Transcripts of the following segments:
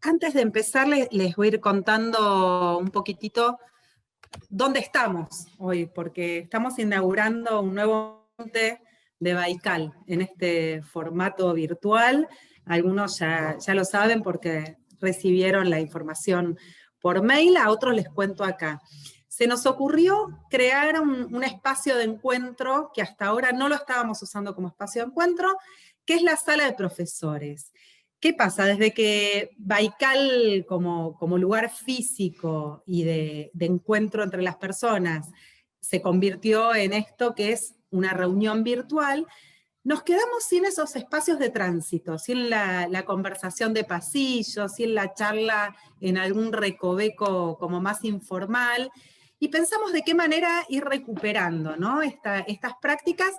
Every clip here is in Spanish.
Antes de empezar, les voy a ir contando un poquitito dónde estamos hoy, porque estamos inaugurando un nuevo monte de Baikal en este formato virtual. Algunos ya lo saben porque recibieron la información por mail, a otros les cuento acá. Se nos ocurrió crear un espacio de encuentro que hasta ahora no lo estábamos usando como espacio de encuentro, que es la sala de profesores. ¿Qué pasa? Desde que Baikal como lugar físico y de encuentro entre las personas se convirtió en esto que es una reunión virtual, nos quedamos sin esos espacios de tránsito, sin la conversación de pasillo, sin la charla en algún recoveco como más informal, y pensamos de qué manera ir recuperando, ¿no? Estas prácticas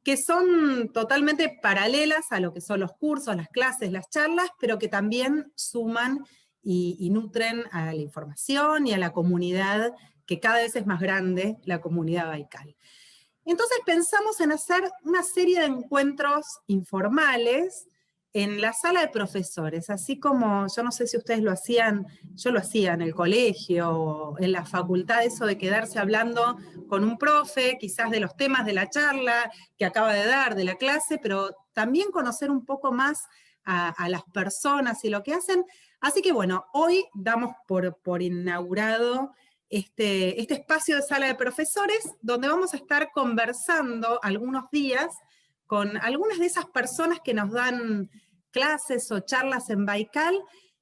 que son totalmente paralelas a lo que son los cursos, las clases, las charlas, pero que también suman y nutren a la información y a la comunidad, que cada vez es más grande, la comunidad Baikal. Entonces pensamos en hacer una serie de encuentros informales en la sala de profesores, así como, yo no sé si ustedes lo hacían, yo lo hacía en el colegio, o en la facultad, eso de quedarse hablando con un profe, quizás de los temas de la charla que acaba de dar, de la clase, pero también conocer un poco más a las personas y lo que hacen. Así que bueno, hoy damos por inaugurado este espacio de sala de profesores, donde vamos a estar conversando algunos días con algunas de esas personas que nos dan clases o charlas en Baikal,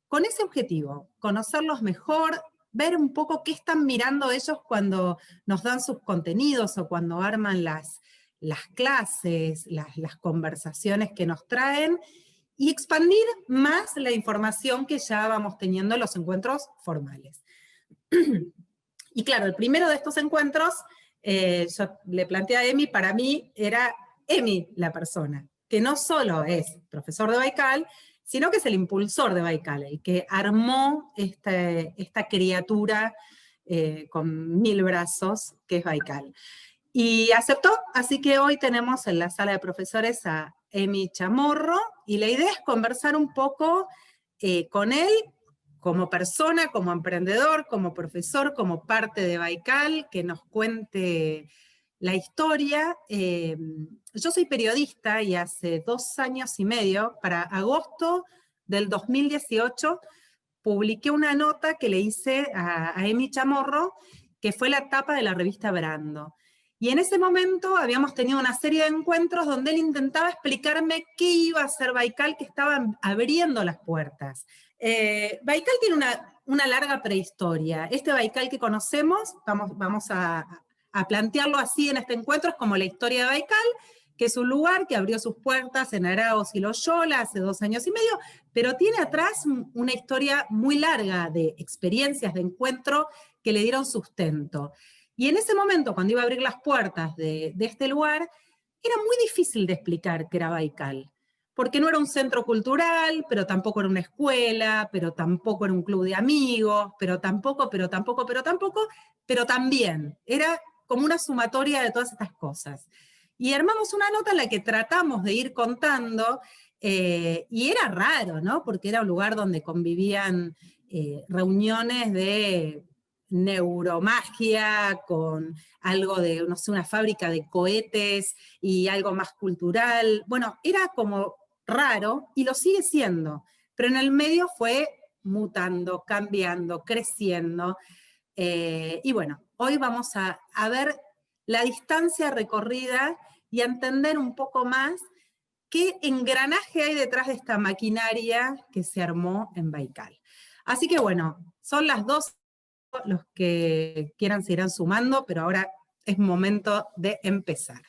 con ese objetivo, conocerlos mejor, ver un poco qué están mirando ellos cuando nos dan sus contenidos o cuando arman las clases, las conversaciones que nos traen, y expandir más la información que ya vamos teniendo en los encuentros formales. Y claro, el primero de estos encuentros, yo le planteé a Emi, para mí era Emi la persona, que no solo es profesor de Baikal, sino que es el impulsor de Baikal, el que armó esta criatura con 1000 brazos, que es Baikal. Y aceptó, así que hoy tenemos en la sala de profesores a Emi Chamorro, y la idea es conversar un poco con él, como persona, como emprendedor, como profesor, como parte de Baikal, que nos cuente la historia. Yo soy periodista y hace 2 años y medio, para agosto del 2018, publiqué una nota que le hice a Emi Chamorro, que fue la tapa de la revista Brando. Y en ese momento habíamos tenido una serie de encuentros donde él intentaba explicarme qué iba a hacer Baikal, que estaban abriendo las puertas. Baikal tiene una larga prehistoria. Este Baikal que conocemos, vamos a plantearlo así en este encuentro, es como la historia de Baikal, que es un lugar que abrió sus puertas en Arauz y Loyola hace 2 años y medio, pero tiene atrás una historia muy larga de experiencias de encuentro que le dieron sustento. Y en ese momento, cuando iba a abrir las puertas de este lugar, era muy difícil de explicar qué era Baikal, porque no era un centro cultural, pero tampoco era una escuela, pero tampoco era un club de amigos, pero tampoco, pero también. Era como una sumatoria de todas estas cosas. Y armamos una nota en la que tratamos de ir contando, y era raro, ¿no? Porque era un lugar donde convivían reuniones de neuromagia, con algo de, no sé, una fábrica de cohetes y algo más cultural. Bueno, era como raro, y lo sigue siendo, pero en el medio fue mutando, cambiando, creciendo. Y bueno, hoy vamos a ver la distancia recorrida y a entender un poco más qué engranaje hay detrás de esta maquinaria que se armó en Baikal. Así que bueno, son las 2, los que quieran se irán sumando, pero ahora es momento de empezar.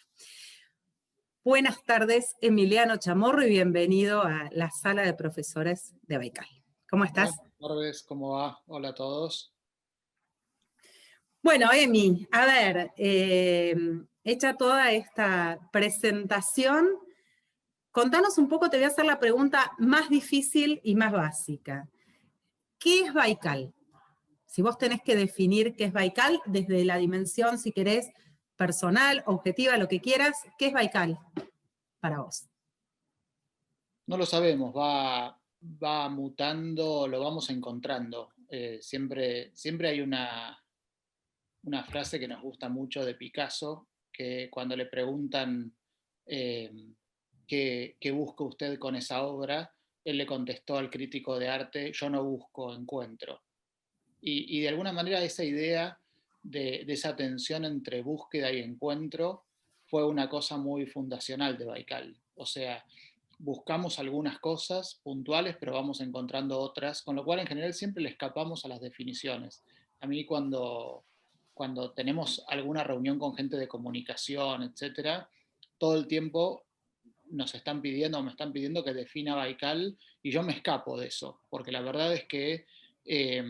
Buenas tardes, Emiliano Chamorro, y bienvenido a la sala de profesores de Baikal. ¿Cómo estás? Buenas tardes, ¿cómo va? Hola a todos. Bueno, Emi, a ver, hecha toda esta presentación, contanos un poco, te voy a hacer la pregunta más difícil y más básica. ¿Qué es Baikal? Si vos tenés que definir qué es Baikal, desde la dimensión, si querés, personal, objetiva, lo que quieras, ¿qué es Baikal para vos? No lo sabemos, va va mutando, lo vamos encontrando. Siempre hay una frase que nos gusta mucho de Picasso, que cuando le preguntan eh, qué busca usted con esa obra, él le contestó al crítico de arte: yo no busco, encuentro. Y de alguna manera esa idea de esa tensión entre búsqueda y encuentro fue una cosa muy fundacional de Baikal. O sea, buscamos algunas cosas puntuales, pero vamos encontrando otras, con lo cual en general siempre le escapamos a las definiciones. A mí cuando tenemos alguna reunión con gente de comunicación, etcétera, todo el tiempo nos están pidiendo o me están pidiendo que defina Baikal y yo me escapo de eso, porque la verdad es que eh,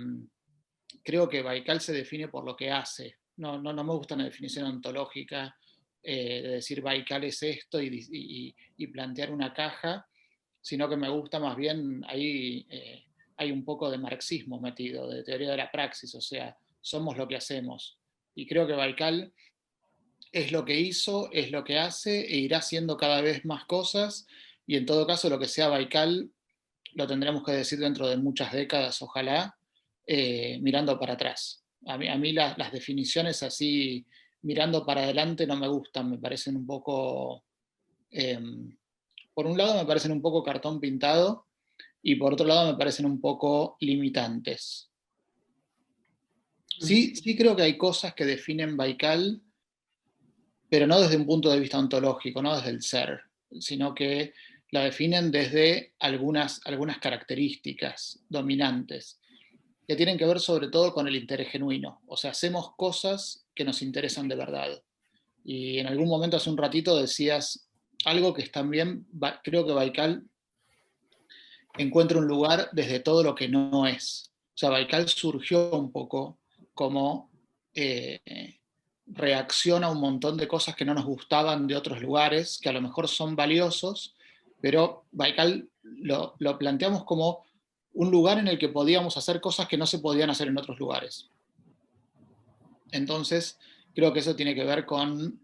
creo que Baikal se define por lo que hace. No me gusta una definición ontológica de decir Baikal es esto y plantear una caja, sino que me gusta más bien, ahí hay un poco de marxismo metido, de teoría de la praxis, o sea, somos lo que hacemos. Y creo que Baikal es lo que hizo, es lo que hace e irá haciendo cada vez más cosas, y en todo caso lo que sea Baikal lo tendremos que decir dentro de muchas décadas, ojalá, mirando para atrás. A mí las definiciones así, mirando para adelante, no me gustan, me parecen un poco, eh, por un lado me parecen un poco cartón pintado, y por otro lado me parecen un poco limitantes. Sí creo que hay cosas que definen Baikal, pero no desde un punto de vista ontológico, no desde el ser, sino que la definen desde algunas características dominantes, que tienen que ver sobre todo con el interés genuino. O sea, hacemos cosas que nos interesan de verdad. Y en algún momento, hace un ratito, decías algo que es también, creo que Baikal encuentra un lugar desde todo lo que no es. O sea, Baikal surgió un poco como eh, reacción a un montón de cosas que no nos gustaban de otros lugares, que a lo mejor son valiosos, pero Baikal lo planteamos como un lugar en el que podíamos hacer cosas que no se podían hacer en otros lugares. Entonces, creo que eso tiene que ver con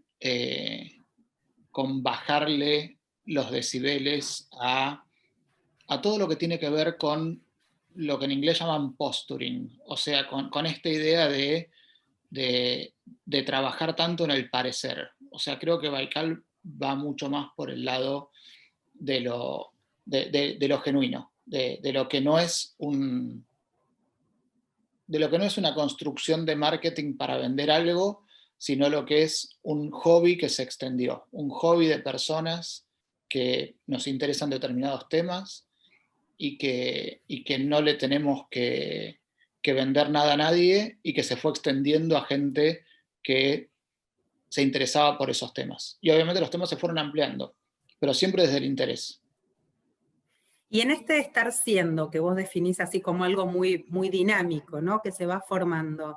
bajarle los decibeles a todo lo que tiene que ver con lo que en inglés llaman posturing, o sea, con esta idea de trabajar tanto en el parecer. O sea, creo que Baikal va mucho más por el lado de lo genuino, de lo que no es de lo que no es una construcción de marketing para vender algo, sino lo que es un hobby que se extendió, un hobby de personas que nos interesan determinados temas y que no le tenemos que vender nada a nadie, y que se fue extendiendo a gente que se interesaba por esos temas. Y obviamente los temas se fueron ampliando, pero siempre desde el interés. Y en este estar siendo, que vos definís así como algo muy, muy dinámico, ¿no? Que se va formando,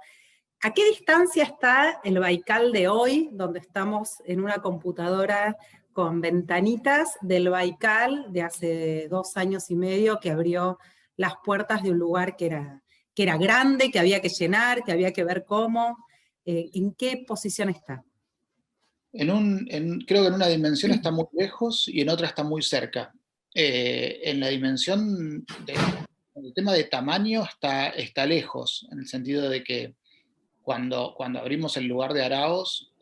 ¿a qué distancia está el Baikal de hoy, donde estamos en una computadora con ventanitas, del Baikal de hace 2 años y medio, que abrió las puertas de un lugar que era grande, que había que llenar, que había que ver cómo? ¿En qué posición está? Creo que en una dimensión está muy lejos y en otra está muy cerca. En la dimensión el tema de tamaño está lejos, en el sentido de que cuando abrimos el lugar de Araos,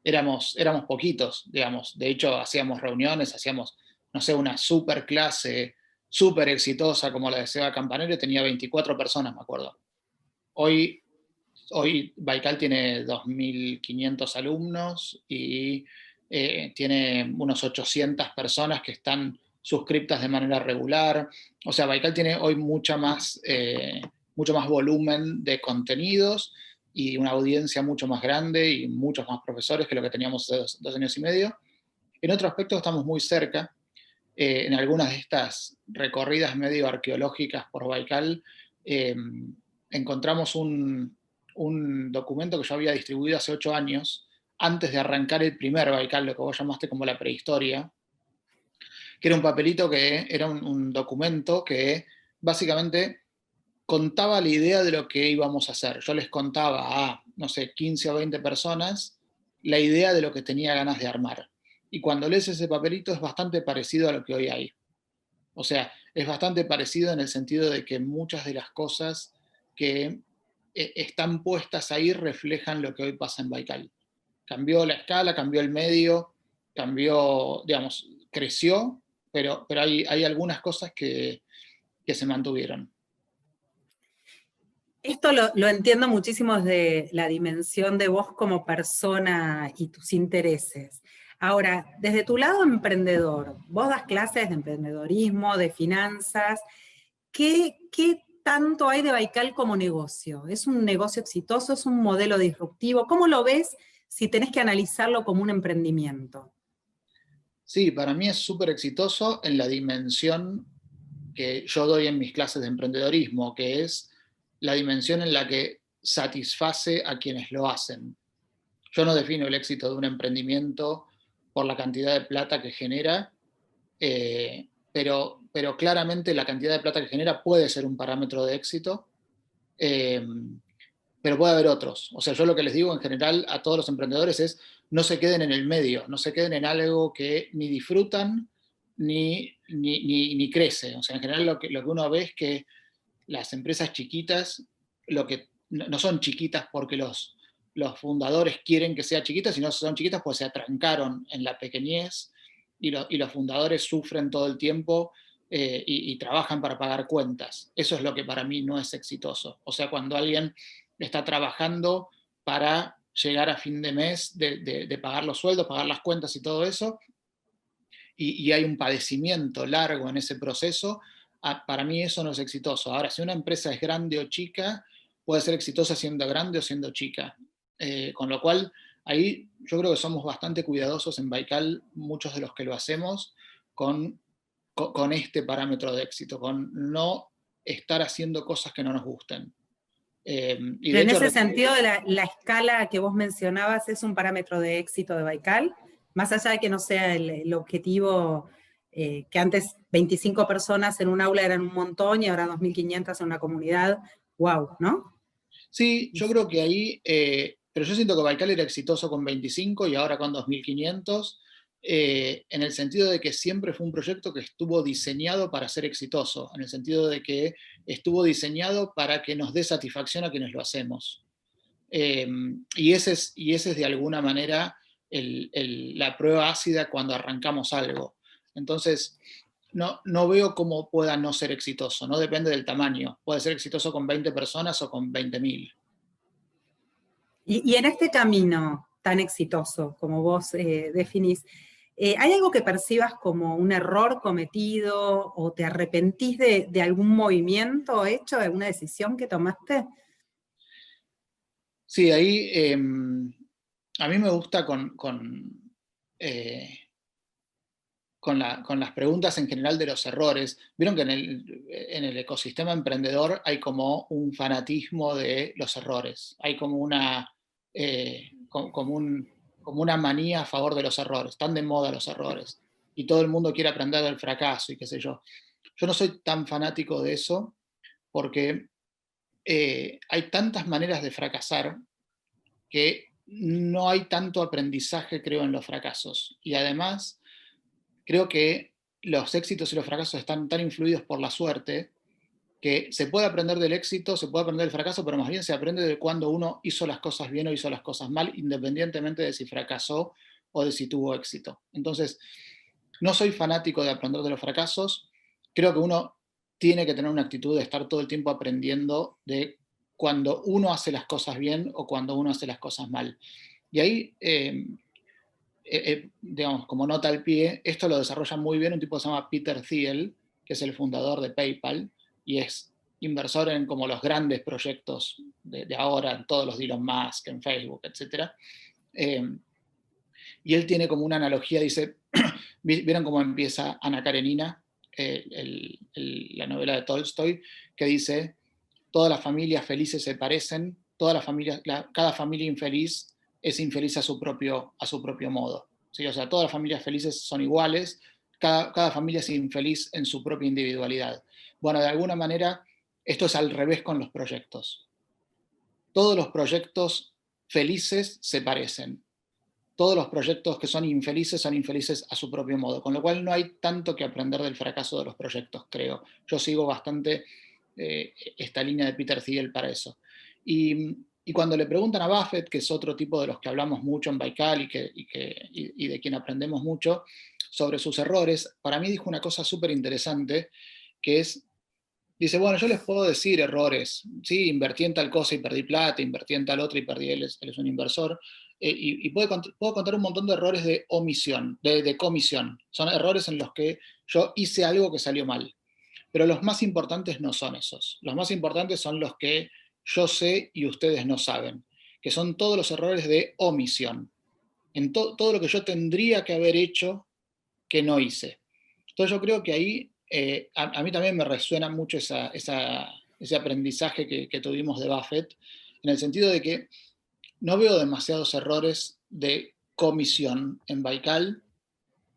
éramos poquitos, digamos. De hecho, hacíamos reuniones, hacíamos, no sé, una super clase, súper exitosa como la de Seba Campanero, tenía 24 personas, me acuerdo. Hoy Baikal tiene 2.500 alumnos y tiene unos 800 personas que están suscriptas de manera regular. O sea, Baikal tiene hoy mucho más volumen de contenidos y una audiencia mucho más grande y muchos más profesores que lo que teníamos hace 2 años y medio. En otro aspecto estamos muy cerca. En algunas de estas recorridas medio arqueológicas por Baikal, eh, encontramos un documento que yo había distribuido hace 8 años, antes de arrancar el primer Baikal, lo que vos llamaste como la prehistoria, que era un papelito que era un documento que básicamente contaba la idea de lo que íbamos a hacer. Yo les contaba a, no sé, 15 o 20 personas la idea de lo que tenía ganas de armar. Y cuando lees ese papelito es bastante parecido a lo que hoy hay. O sea, es bastante parecido en el sentido de que muchas de las cosas que están puestas ahí reflejan lo que hoy pasa en Baikal. Cambió la escala, cambió el medio, cambió, digamos, creció, pero hay algunas cosas que se mantuvieron. Esto lo entiendo muchísimo desde la dimensión de vos como persona y tus intereses. Ahora, desde tu lado emprendedor, vos das clases de emprendedorismo, de finanzas. ¿Qué tanto hay de Baikal como negocio? ¿Es un negocio exitoso? ¿Es un modelo disruptivo? ¿Cómo lo ves si tenés que analizarlo como un emprendimiento? Sí, para mí es súper exitoso en la dimensión que yo doy en mis clases de emprendedorismo, que es la dimensión en la que satisface a quienes lo hacen. Yo no defino el éxito de un emprendimiento por la cantidad de plata que genera, pero claramente la cantidad de plata que genera puede ser un parámetro de éxito, eh, pero puede haber otros. O sea, yo lo que les digo en general a todos los emprendedores es no se queden en el medio, no se queden en algo que ni disfrutan ni crece. O sea, en general lo que uno ve es que las empresas chiquitas, lo que no son chiquitas porque los fundadores quieren que sea chiquitas, sino son chiquitas porque se atrancaron en la pequeñez y los fundadores sufren todo el tiempo y trabajan para pagar cuentas. Eso es lo que para mí no es exitoso. O sea, cuando alguien está trabajando para llegar a fin de mes de pagar los sueldos, pagar las cuentas y todo eso, y hay un padecimiento largo en ese proceso, para mí eso no es exitoso. Ahora, si una empresa es grande o chica, puede ser exitosa siendo grande o siendo chica. Con lo cual, ahí yo creo que somos bastante cuidadosos en Baikal, muchos de los que lo hacemos, con este parámetro de éxito, con no estar haciendo cosas que no nos gusten. Y Pero de en hecho, ese sentido, la escala que vos mencionabas es un parámetro de éxito de Baikal, más allá de que no sea el objetivo, que antes 25 personas en un aula eran un montón y ahora 2.500 en una comunidad, wow, ¿no? sí, yo creo que ahí, pero yo siento que Baikal era exitoso con 25 y ahora con 2.500, en el sentido de que siempre fue un proyecto que estuvo diseñado para ser exitoso, en el sentido de que estuvo diseñado para que nos dé satisfacción a quienes lo hacemos. Y ese es de alguna manera la prueba ácida cuando arrancamos algo. Entonces, no veo cómo pueda no ser exitoso, no depende del tamaño. Puede ser exitoso con 20 personas o con 20.000. Y en este camino tan exitoso, como vos definís, ¿hay algo que percibas como un error cometido o te arrepentís de algún movimiento hecho, de alguna decisión que tomaste? Sí, ahí a mí me gusta eh, con las preguntas en general de los errores. Vieron que en el ecosistema emprendedor hay como un fanatismo de los errores, hay como como una manía a favor de los errores, están de moda los errores, y todo el mundo quiere aprender del fracaso y qué sé yo. Yo no soy tan fanático de eso porque hay tantas maneras de fracasar que no hay tanto aprendizaje, creo, en los fracasos. Y además, creo que los éxitos y los fracasos están tan influidos por la suerte que se puede aprender del éxito, se puede aprender del fracaso, pero más bien se aprende de cuando uno hizo las cosas bien o hizo las cosas mal, independientemente de si fracasó o de si tuvo éxito. Entonces, no soy fanático de aprender de los fracasos, creo que uno tiene que tener una actitud de estar todo el tiempo aprendiendo de cuando uno hace las cosas bien o cuando uno hace las cosas mal. Y ahí, digamos, como nota al pie, esto lo desarrolla muy bien un tipo que se llama Peter Thiel, que es el fundador de PayPal, y es inversor en como los grandes proyectos de ahora, en todos los de Elon Musk, en Facebook, etc. Y él tiene como una analogía, dice, ¿vieron cómo empieza Ana Karenina, la novela de Tolstoy, que dice, todas las familias felices se parecen, cada familia infeliz es infeliz a su propio modo. ¿Sí? O sea, todas las familias felices son iguales, cada familia es infeliz en su propia individualidad. Bueno, de alguna manera, esto es al revés con los proyectos. Todos los proyectos felices se parecen. todos los proyectos que son infelices a su propio modo, con lo cual no hay tanto que aprender del fracaso de los proyectos, creo. Yo sigo bastante esta línea de Peter Thiel para eso. Y cuando le preguntan a Buffett, que es otro tipo de los que hablamos mucho en Baikal y de quien aprendemos mucho, sobre sus errores, para mí dijo una cosa súper interesante, que es, dice, bueno, yo les puedo decir errores, ¿sí? Invertí en tal cosa y perdí plata, invertí en tal otra y perdí, él es un inversor, puedo contar un montón de errores de omisión, de comisión. Son errores en los que yo hice algo que salió mal. Pero los más importantes no son esos. Los más importantes son los que yo sé y ustedes no saben, que son todos los errores de omisión, en todo lo que yo tendría que haber hecho que no hice. Entonces yo creo que ahí a mí también me resuena mucho ese aprendizaje que tuvimos de Buffett, en el sentido de que no veo demasiados errores de comisión en Baikal,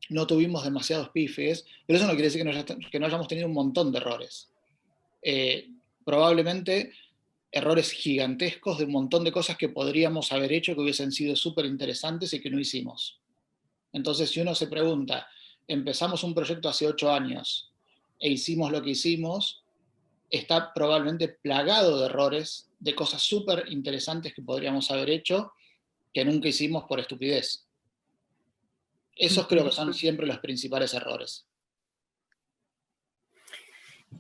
no tuvimos demasiados pifes, pero eso no quiere decir que no hayamos tenido un montón de errores. Probablemente errores gigantescos de un montón de cosas que podríamos haber hecho que hubiesen sido súper interesantes y que no hicimos. Entonces, si uno se pregunta, empezamos un proyecto hace 8 años e hicimos lo que hicimos, está probablemente plagado de errores, de cosas súper interesantes que podríamos haber hecho que nunca hicimos por estupidez. Esos creo que son siempre los principales errores.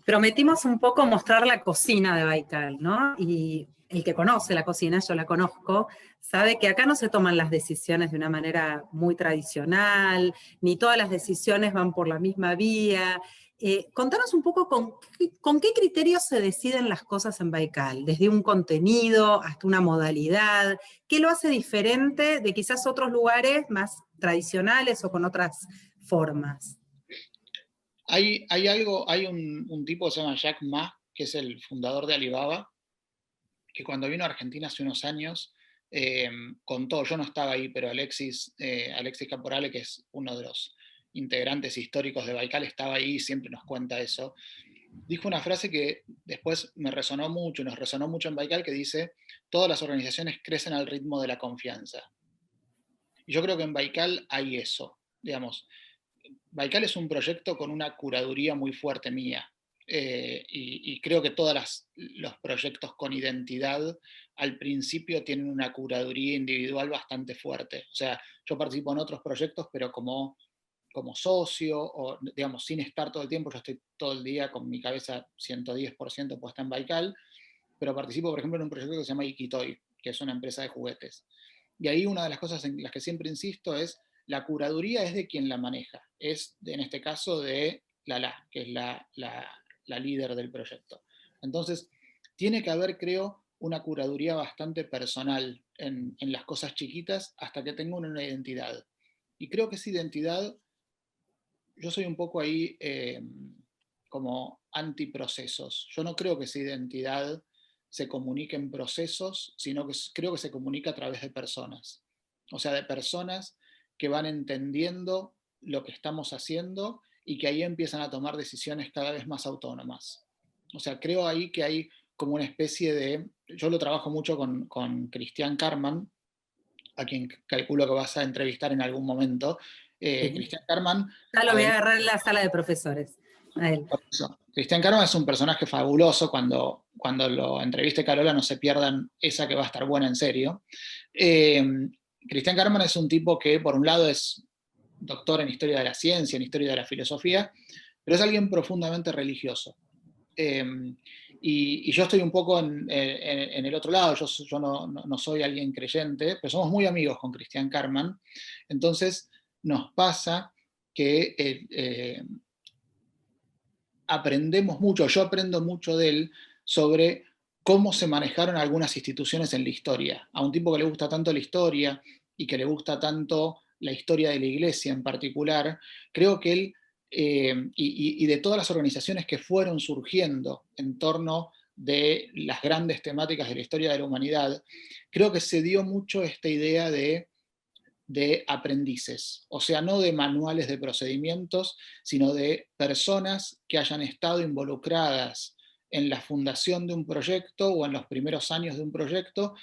Prometimos un poco mostrar la cocina de Baikal, ¿no? Y el que conoce la cocina, yo la conozco, sabe que acá no se toman las decisiones de una manera muy tradicional, ni todas las decisiones van por la misma vía. Contanos un poco con qué criterios se deciden las cosas en Baikal, desde un contenido hasta una modalidad, qué lo hace diferente de quizás otros lugares más tradicionales o con otras formas. Hay un tipo que se llama Jack Ma, que es el fundador de Alibaba, que cuando vino a Argentina hace unos años, contó, yo no estaba ahí, pero Alexis Caporale, que es uno de los integrantes históricos de Baikal, estaba ahí y siempre nos cuenta eso. Dijo una frase que después me resonó mucho, nos resonó mucho en Baikal, que dice, todas las organizaciones crecen al ritmo de la confianza. Y yo creo que en Baikal hay eso, digamos. Baikal es un proyecto con una curaduría muy fuerte mía. Y creo que todos los proyectos con identidad al principio tienen una curaduría individual bastante fuerte. O sea, yo participo en otros proyectos, pero como socio, o digamos, sin estar todo el tiempo, yo estoy todo el día con mi cabeza 110% puesta en Baikal, pero participo, por ejemplo, en un proyecto que se llama Ikitoy, que es una empresa de juguetes. Y ahí una de las cosas en las que siempre insisto es, la curaduría es de quien la maneja, en este caso de Lala, que es la líder del proyecto. Entonces, tiene que haber, creo, una curaduría bastante personal en las cosas chiquitas hasta que tenga una identidad. Y creo que esa identidad, yo soy un poco ahí como antiprocesos. Yo no creo que esa identidad se comunique en procesos, sino que creo que se comunica a través de personas. O sea, de personas que van entendiendo lo que estamos haciendo y que ahí empiezan a tomar decisiones cada vez más autónomas. O sea, creo ahí que hay como una especie de... Yo lo trabajo mucho con Cristian Karman, a quien calculo que vas a entrevistar en algún momento. Sí. Cristian Karman... Ya lo voy a agarrar en la sala de profesores. A él. Cristian Karman es un personaje fabuloso. Cuando lo entreviste Carola, no se pierdan esa que va a estar buena en serio. Cristian Karman es un tipo que, por un lado, es doctor en historia de la ciencia, en historia de la filosofía, pero es alguien profundamente religioso. Y yo estoy un poco en el otro lado, yo no soy alguien creyente, pero somos muy amigos con Cristian Karman. Entonces nos pasa que aprendemos mucho, yo aprendo mucho de él sobre cómo se manejaron algunas instituciones en la historia. A un tipo que le gusta tanto la historia y que le gusta tanto la historia de la iglesia en particular, creo que él, y de todas las organizaciones que fueron surgiendo en torno de las grandes temáticas de la historia de la humanidad, creo que se dio mucho esta idea de aprendices, o sea, no de manuales de procedimientos, sino de personas que hayan estado involucradas en la fundación de un proyecto o en los primeros años de un proyecto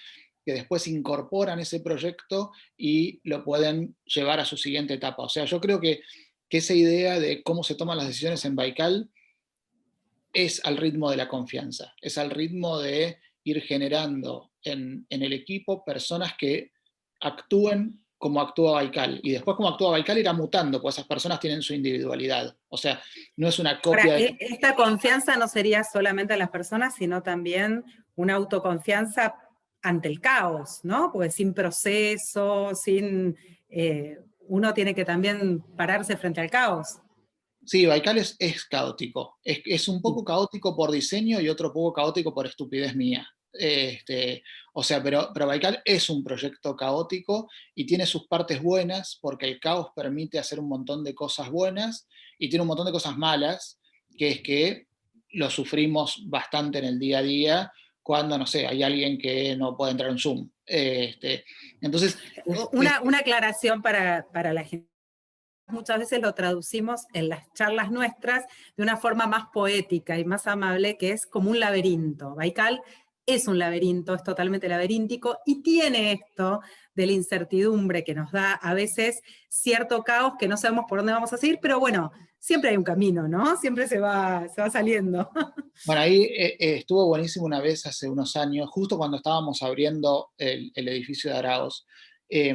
que después incorporan ese proyecto y lo pueden llevar a su siguiente etapa. O sea, yo creo que esa idea de cómo se toman las decisiones en Baikal es al ritmo de la confianza, es al ritmo de ir generando en el equipo personas que actúen como actúa Baikal. Y después como actúa Baikal irá mutando, pues esas personas tienen su individualidad. O sea, no es una Ahora, copia de... esta confianza no sería solamente en las personas, sino también una autoconfianza ante el caos, ¿no? Porque sin proceso, uno tiene que también pararse frente al caos. Sí, Baikal es caótico. Es un poco caótico por diseño y otro poco caótico por estupidez mía. O sea, pero Baikal es un proyecto caótico y tiene sus partes buenas porque el caos permite hacer un montón de cosas buenas y tiene un montón de cosas malas, que es que lo sufrimos bastante en el día a día cuando, no sé, hay alguien que no puede entrar en Zoom. Entonces, Una aclaración para la gente. Muchas veces lo traducimos en las charlas nuestras de una forma más poética y más amable, que es como un laberinto. Baikal es un laberinto, es totalmente laberíntico y tiene esto de la incertidumbre que nos da a veces cierto caos que no sabemos por dónde vamos a seguir, pero bueno, siempre hay un camino, ¿no? Siempre se va saliendo. bueno, ahí estuvo buenísimo una vez hace unos años, justo cuando estábamos abriendo el edificio de Araos, eh,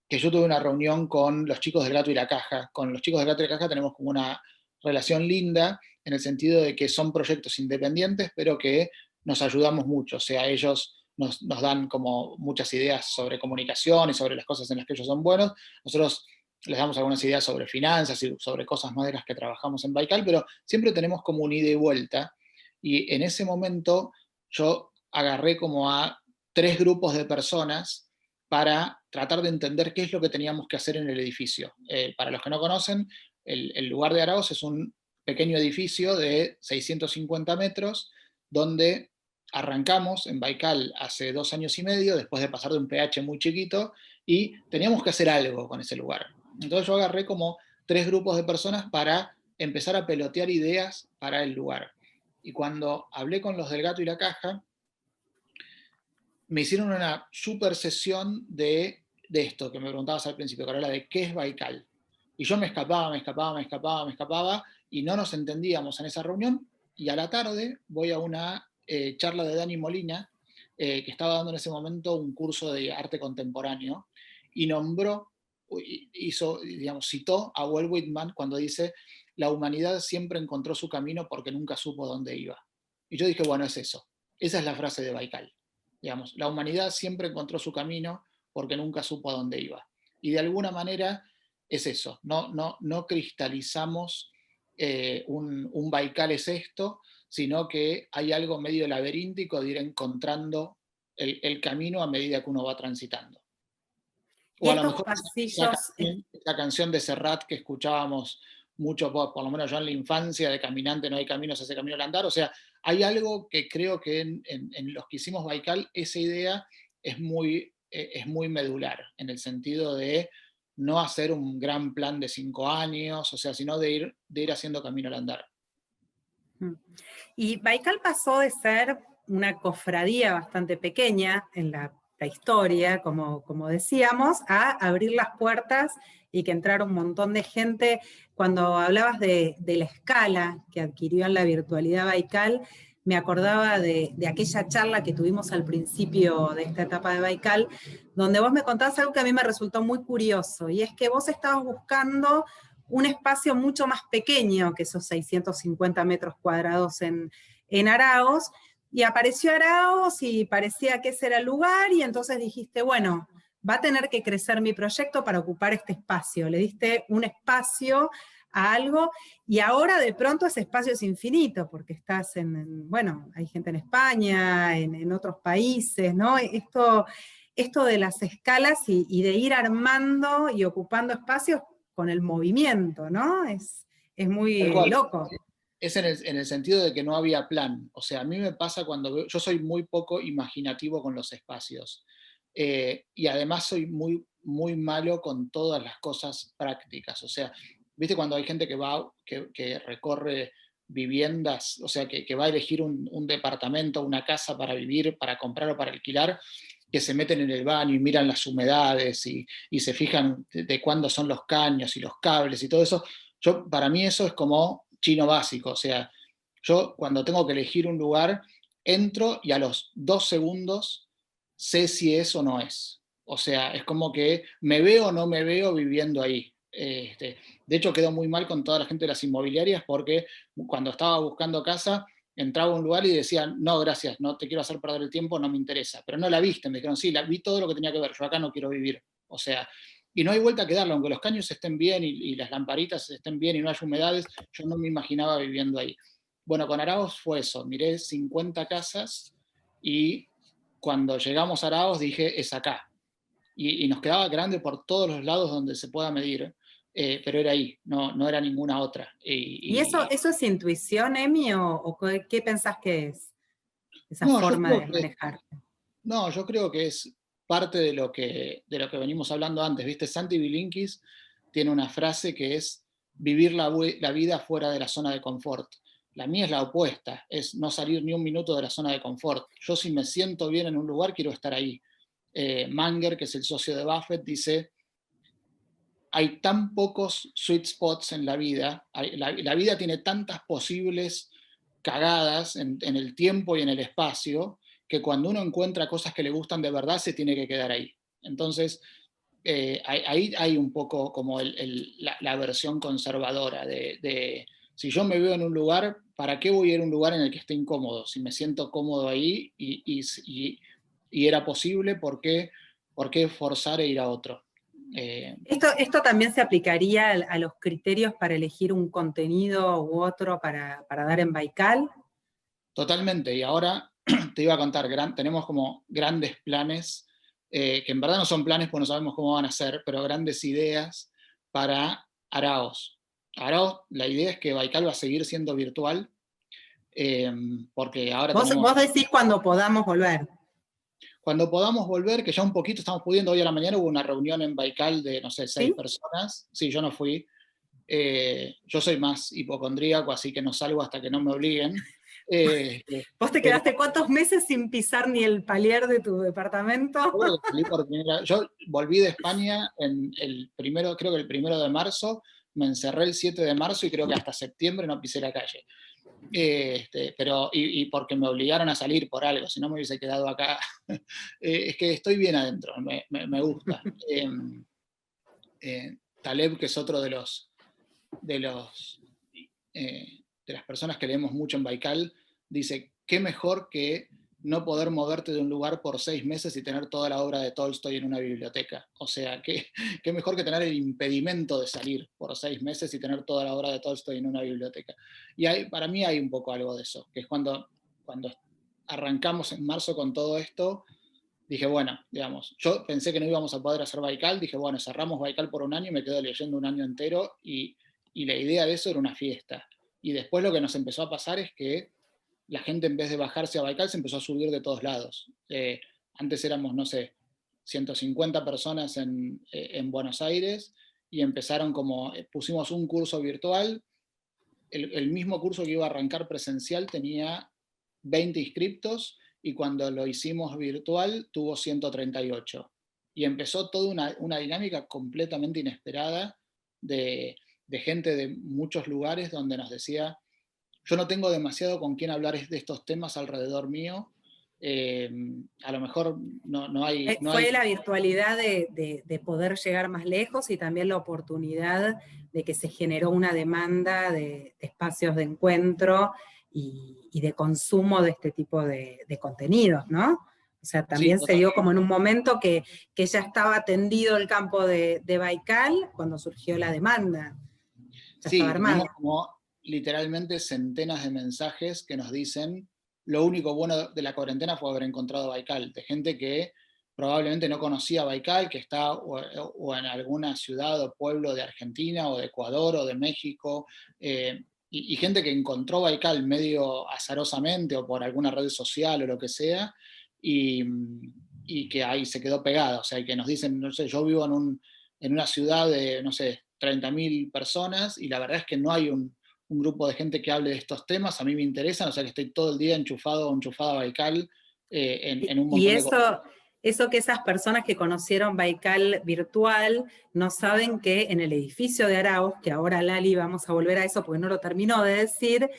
que yo tuve una reunión con los chicos del Gato y la Caja. Con los chicos del Gato y la Caja tenemos como una relación linda, en el sentido de que son proyectos independientes, pero que nos ayudamos mucho. O sea, ellos nos dan como muchas ideas sobre comunicación y sobre las cosas en las que ellos son buenos. Nosotros les damos algunas ideas sobre finanzas y sobre cosas más de las que trabajamos en Baikal, pero siempre tenemos como un ida y vuelta. Y en ese momento yo agarré como a 3 grupos de personas para tratar de entender qué es lo que teníamos que hacer en el edificio. Para los que no conocen, el lugar de Arauz es un pequeño edificio de 650 metros, donde arrancamos en Baikal hace 2 años y medio, después de pasar de un pH muy chiquito, y teníamos que hacer algo con ese lugar. Entonces yo agarré como 3 grupos de personas para empezar a pelotear ideas para el lugar. Y cuando hablé con los del Gato y la Caja, me hicieron una super sesión de esto que me preguntabas al principio, Carola, de qué es Baikal. Y yo me escapaba, y no nos entendíamos en esa reunión. Y a la tarde voy a una charla de Dani Molina, que estaba dando en ese momento un curso de arte contemporáneo, y citó a Walt Whitman cuando dice: la humanidad siempre encontró su camino porque nunca supo dónde iba. Y yo dije, bueno, es eso. Esa es la frase de Baikal. Digamos, la humanidad siempre encontró su camino porque nunca supo a dónde iba. Y de alguna manera es eso, no cristalizamos un Baikal es esto, sino que hay algo medio laberíntico de ir encontrando el camino a medida que uno va transitando. Y O a lo estos mejor pasillos, esa canción de Serrat que escuchábamos mucho, por lo menos yo en la infancia, de caminante no hay camino, se hace camino al andar. O sea, hay algo que creo que en los que hicimos Baikal, esa idea es muy medular, en el sentido de no hacer un gran plan de 5 años, o sea, sino de ir haciendo camino al andar. y Baikal pasó de ser una cofradía bastante pequeña en la historia, como decíamos, a abrir las puertas y que entrara un montón de gente. Cuando hablabas de la escala que adquirió en la virtualidad Baikal, me acordaba de aquella charla que tuvimos al principio de esta etapa de Baikal, donde vos me contabas algo que a mí me resultó muy curioso, y es que vos estabas buscando un espacio mucho más pequeño que esos 650 metros cuadrados en Araos, y apareció Araos y parecía que ese era el lugar, y entonces dijiste, bueno, va a tener que crecer mi proyecto para ocupar este espacio. Le diste un espacio a algo, y ahora de pronto ese espacio es infinito, porque estás bueno, hay gente en España, en otros países, ¿no? Esto de las escalas y de ir armando y ocupando espacios con el movimiento, ¿no? Es Tal muy cual. loco. Es en el sentido de que no había plan. O sea, a mí me pasa cuando yo soy muy poco imaginativo con los espacios. Y además soy muy, muy malo con todas las cosas prácticas. O sea, ¿viste cuando hay gente que recorre viviendas, o sea, que va a elegir un departamento, una casa para vivir, para comprar o para alquilar? que se meten en el baño y miran las humedades y se fijan de cuándo son los caños y los cables y todo eso. Para mí eso es como chino básico, o sea, yo cuando tengo que elegir un lugar, entro y a los 2 segundos sé si es o no es. O sea, es como que me veo o no me veo viviendo ahí. De hecho, quedó muy mal con toda la gente de las inmobiliarias porque cuando estaba buscando casa, entraba a un lugar y decía, no, gracias, no te quiero hacer perder el tiempo, no me interesa. Pero no la viste, me dijeron, sí, vi todo lo que tenía que ver, yo acá no quiero vivir. O sea, y no hay vuelta que darle, aunque los caños estén bien y las lamparitas estén bien y no haya humedades, yo no me imaginaba viviendo ahí. Bueno, con Araos fue eso, miré 50 casas y cuando llegamos a Araos dije, es acá. Y nos quedaba grande por todos los lados donde se pueda medir, pero era ahí, no era ninguna otra. ¿Y eso es intuición, Emi, o qué pensás que es esa No, forma de manejar? no, yo creo que es parte de lo que venimos hablando antes, ¿viste? Santi Bilinkis tiene una frase que es vivir la vida fuera de la zona de confort. La mía es la opuesta, es no salir ni un minuto de la zona de confort. Yo si me siento bien en un lugar, quiero estar ahí. Munger, que es el socio de Buffett, dice, hay tan pocos sweet spots en la vida, la vida tiene tantas posibles cagadas en el tiempo y en el espacio, que cuando uno encuentra cosas que le gustan de verdad, se tiene que quedar ahí. Entonces, ahí hay un poco como la versión conservadora de si yo me veo en un lugar, ¿para qué voy a ir a un lugar en el que esté incómodo? Si me siento cómodo ahí y era posible, ¿por qué forzar e ir a otro? Esto también se aplicaría a los criterios para elegir un contenido u otro para dar en Baikal. Totalmente, y ahora te iba a contar, tenemos como grandes planes, que en verdad no son planes porque no sabemos cómo van a ser, pero grandes ideas para Araos. Araos, la idea es que Baikal va a seguir siendo virtual, eh, porque ahora Vos tenemos, decís cuando podamos volver. cuando podamos volver, que ya un poquito estamos pudiendo, hoy a la mañana hubo una reunión en Baikal de, no sé, 6 personas, sí, yo no fui, yo soy más hipocondríaco, así que no salgo hasta que no me obliguen. Eh, ¿Vos te pero quedaste cuántos meses sin pisar ni el palier de tu departamento? yo creo que salí por yo volví de España creo que el 1 de marzo, me encerré el 7 de marzo y creo que hasta septiembre no pisé la calle. Pero, y porque me obligaron a salir por algo, si no me hubiese quedado acá. Es que estoy bien adentro, me gusta. Taleb, que es otro de los de las personas que leemos mucho en Baikal, dice, qué mejor que no poder moverte de un lugar por 6 meses y tener toda la obra de Tolstoy en una biblioteca. O sea, qué mejor que tener el impedimento de salir por 6 meses y tener toda la obra de Tolstoy en una biblioteca. Y para mí hay un poco algo de eso, que es cuando arrancamos en marzo con todo esto, dije, bueno, digamos, yo pensé que no íbamos a poder hacer Baikal, dije, bueno, cerramos Baikal por un año y me quedo leyendo un año entero y la idea de eso era una fiesta. Y después lo que nos empezó a pasar es que la gente en vez de bajarse a Baikal se empezó a subir de todos lados. Antes éramos, no sé, 150 personas en Buenos Aires y empezaron como, pusimos un curso virtual, el mismo curso que iba a arrancar presencial tenía 20 inscriptos y cuando lo hicimos virtual tuvo 138. Y empezó toda una dinámica completamente inesperada de gente de muchos lugares donde nos decía, yo no tengo demasiado con quién hablar de estos temas alrededor mío, a lo mejor no hay... Fue la virtualidad de poder llegar más lejos y también la oportunidad de que se generó una demanda de espacios de encuentro y de consumo de este tipo de contenidos, ¿no? O sea, Sí, también se dio como en un momento que ya estaba tendido el campo de Baikal cuando surgió la demanda. Ya estaba sí, tenemos armada. como literalmente centenas de mensajes que nos dicen lo único bueno de la cuarentena fue haber encontrado Baikal, de gente que probablemente no conocía Baikal, que está o en alguna ciudad o pueblo de Argentina o de Ecuador o de México, y gente que encontró Baikal medio azarosamente o por alguna red social o lo que sea, y, y que ahí se quedó pegada, o sea, que nos dicen, no sé, yo vivo en una ciudad de, no sé, 30.000 personas y la verdad es que no hay un grupo de gente que hable de estos temas, a mí me interesan, o sea que estoy todo el día enchufado o enchufada a Baikal en un Y montón de eso, cosas. Eso que esas personas que conocieron Baikal virtual no saben que en el edificio de Arauz, que ahora Lali vamos a volver a eso porque no lo terminó de decir,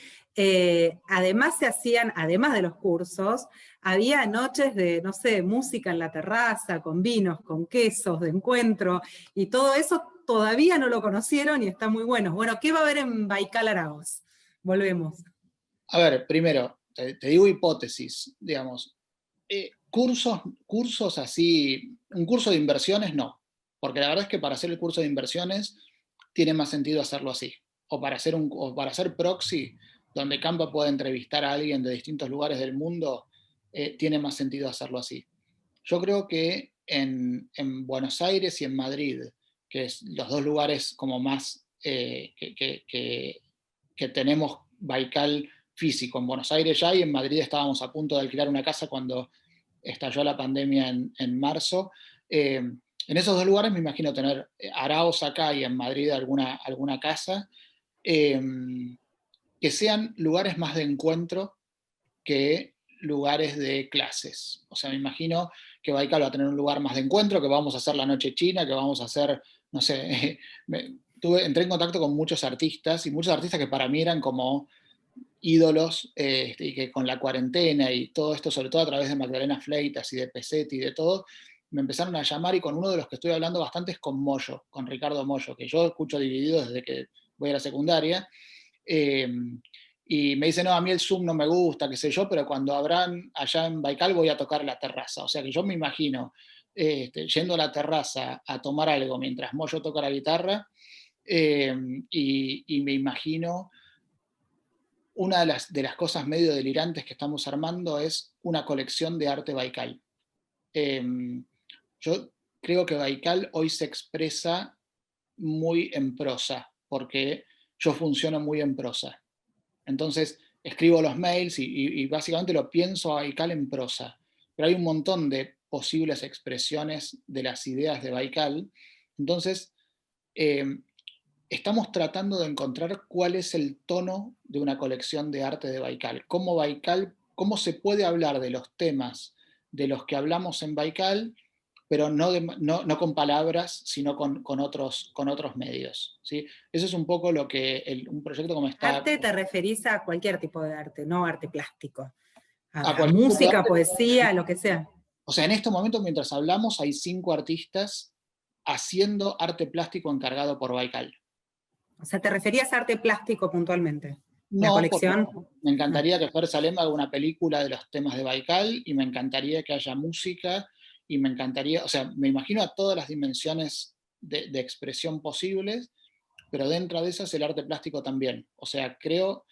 además se hacían, además de los cursos, había noches de, no sé, música en la terraza, con vinos, con quesos, de encuentro, y todo eso todavía no lo conocieron y está muy bueno. Bueno, ¿qué va a haber en Baikal Arauz? Volvemos. A ver, primero, te digo hipótesis, digamos. Cursos así, un curso de inversiones no, porque la verdad es que para hacer el curso de inversiones tiene más sentido hacerlo así, o para hacer proxy, donde Canva puede entrevistar a alguien de distintos lugares del mundo, tiene más sentido hacerlo así. Yo creo que en Buenos Aires y en Madrid, que es los dos lugares como más que tenemos Baikal físico, en Buenos Aires ya, y en Madrid estábamos a punto de alquilar una casa cuando estalló la pandemia en marzo. En esos dos lugares me imagino tener Arauz acá y en Madrid alguna casa, eh, que sean lugares más de encuentro que lugares de clases. O sea, me imagino que Baikal va a tener un lugar más de encuentro, que vamos a hacer la noche china, que vamos a hacer, no sé, entré en contacto con muchos artistas, y muchos artistas que para mí eran como ídolos, y que con la cuarentena y todo esto, sobre todo a través de Magdalena Fleitas y de Pesetti y de todo, me empezaron a llamar, y con uno de los que estoy hablando bastante es con Moyo, con Ricardo Moyo, que yo escucho Dividido desde que voy a la secundaria, eh, y me dice, no, a mí el Zoom no me gusta, qué sé yo, pero cuando habrán allá en Baikal voy a tocar la terraza. O sea que yo me imagino yendo a la terraza a tomar algo mientras Moyo toca la guitarra, y me imagino una de las cosas medio delirantes que estamos armando es una colección de arte Baikal. Eh, yo creo que Baikal hoy se expresa muy en prosa, porque yo funciono muy en prosa. Entonces, escribo los mails y básicamente lo pienso a Baikal en prosa. Pero hay un montón de posibles expresiones de las ideas de Baikal. Entonces, eh, estamos tratando de encontrar cuál es el tono de una colección de arte de Baikal, cómo se puede hablar de los temas de los que hablamos en Baikal, pero no con palabras, sino con otros medios. ¿Sí? Eso es un poco lo que un proyecto como está. Arte te referís a cualquier tipo de arte, no arte plástico. A A cualquier tipo de música, arte. poesía, lo que sea. O sea, en este momento, mientras hablamos, hay 5 artistas haciendo arte plástico encargado por Baikal. O sea, ¿te referías a arte plástico puntualmente? La No, porque colección. me Ah. encantaría que Fer Salem haga una película de los temas de Baikal, y me encantaría que haya música, y me encantaría, o sea, me imagino a todas las dimensiones de expresión posibles, pero dentro de esas el arte plástico también. O sea, creo,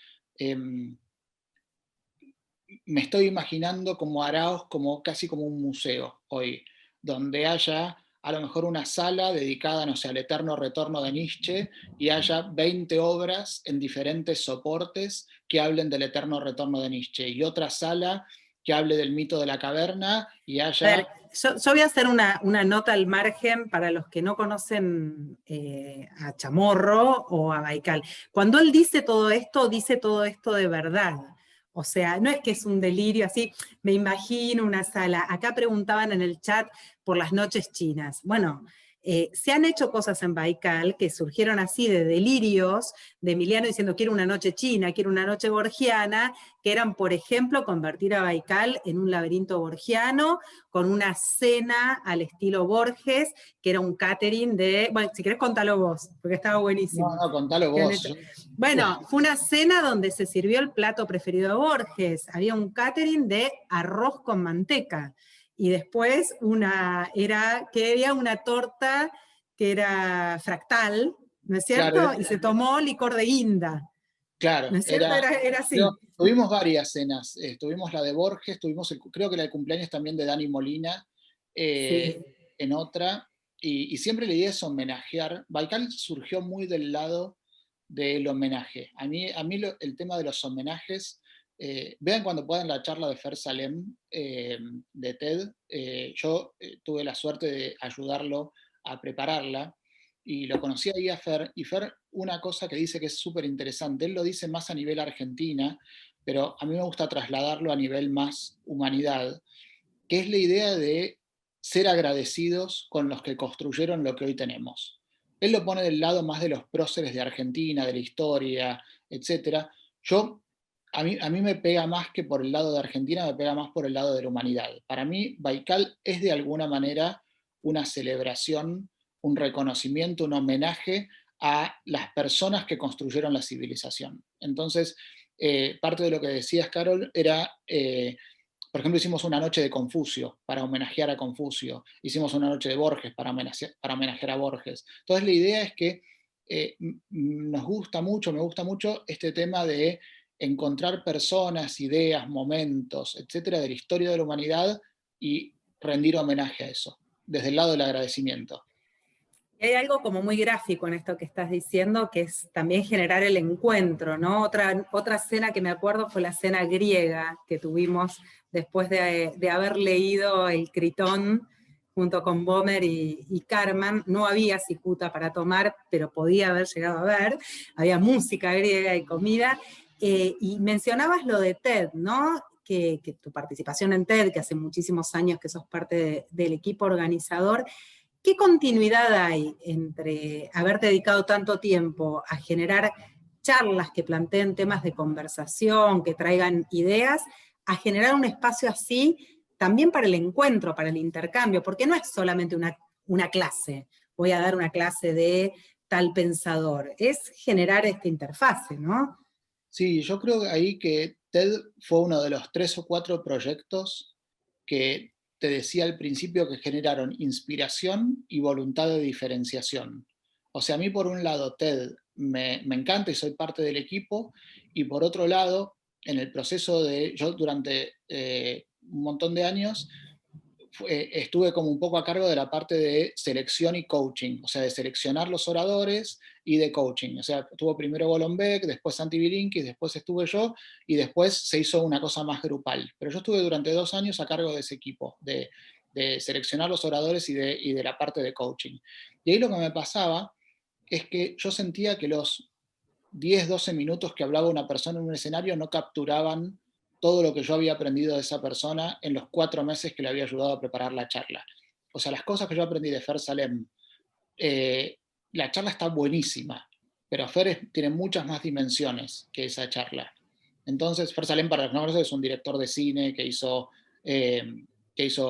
me estoy imaginando como Arauz, como casi como un museo hoy, donde haya a lo mejor una sala dedicada, no sé, al eterno retorno de Nietzsche, y haya 20 obras en diferentes soportes que hablen del eterno retorno de Nietzsche, y otra sala que hable del mito de la caverna, y A ver, haya. yo voy a hacer una nota al margen para los que no conocen a Chamorro o a Baikal. Cuando él dice todo esto de verdad. O sea, no es que es un delirio así, me imagino una sala. Acá preguntaban en el chat por las noches chinas. Bueno, se han hecho cosas en Baikal que surgieron así de delirios de Emiliano diciendo quiero una noche china, quiero una noche borgiana, que eran, por ejemplo, convertir a Baikal en un laberinto borgiano, con una cena al estilo Borges, que era un catering de, bueno, si querés contalo vos, porque estaba No, buenísimo. no, contalo Que han vos. hecho. Bueno, fue una cena donde se sirvió el plato preferido de Borges, había un catering de arroz con manteca, y después que había una torta que era fractal, ¿no es Claro, cierto? Y se tomó licor de guinda, claro, ¿no es cierto? Era así. tuvimos varias cenas. Tuvimos la de Borges, creo que la del cumpleaños también de Dani Molina, Sí. eh, en otra, y siempre la idea es homenajear. Baikal surgió muy del lado del homenaje. A mí el tema de los homenajes, vean cuando puedan la charla de Fer Salem, de TED. Yo tuve la suerte de ayudarlo a prepararla, y lo conocí ahí a Fer, y Fer, una cosa que dice que es súper interesante, él lo dice más a nivel Argentina, pero a mí me gusta trasladarlo a nivel más humanidad, que es la idea de ser agradecidos con los que construyeron lo que hoy tenemos. Él lo pone del lado más de los próceres de Argentina, de la historia, etc. A mí me pega más que por el lado de Argentina, me pega más por el lado de la humanidad. Para mí, Baikal es de alguna manera una celebración, un reconocimiento, un homenaje a las personas que construyeron la civilización. Entonces, parte de lo que decías, Carol, era, por ejemplo, hicimos una noche de Confucio para homenajear a Confucio, hicimos una noche de Borges para homenajear a Borges. Entonces, la idea es que nos gusta mucho, me gusta mucho este tema de encontrar personas, ideas, momentos, etcétera, de la historia de la humanidad y rendir homenaje a eso, desde el lado del agradecimiento. Y hay algo como muy gráfico en esto que estás diciendo, que es también generar el encuentro, ¿no? Otra escena que me acuerdo fue la escena griega que tuvimos después de haber leído el Critón junto con Bomer y Carmen. No había cicuta para tomar, pero podía haber llegado a ver. Había música griega y comida. Y mencionabas lo de TED, ¿no? Que tu participación en TED, que hace muchísimos años que sos parte del equipo organizador. ¿Qué continuidad hay entre haberte dedicado tanto tiempo a generar charlas que planteen temas de conversación, que traigan ideas, a generar un espacio así también para el encuentro, para el intercambio? Porque no es solamente una clase, voy a dar una clase de tal pensador, es generar esta interfase, ¿no? Sí, yo creo ahí que TED fue uno de los 3 o 4 proyectos que te decía al principio que generaron inspiración y voluntad de diferenciación. O sea, a mí por un lado TED me encanta y soy parte del equipo, y por otro lado, en el proceso de, yo durante un montón de años estuve como un poco a cargo de la parte de selección y coaching, o sea, de seleccionar los oradores y de coaching. O sea, estuvo primero Golombek, después Santi Bilinkis, después estuve yo, y después se hizo una cosa más grupal. Pero yo estuve durante 2 años a cargo de ese equipo, de seleccionar los oradores y de la parte de coaching. Y ahí lo que me pasaba es que yo sentía que los 10, 12 minutos que hablaba una persona en un escenario no capturaban todo lo que yo había aprendido de esa persona en los 4 meses que le había ayudado a preparar la charla. O sea, las cosas que yo aprendí de Fer Salem, la charla está buenísima, pero Fer tiene muchas más dimensiones que esa charla. Entonces, Fer Salem, para los que no conocen, es un director de cine que hizo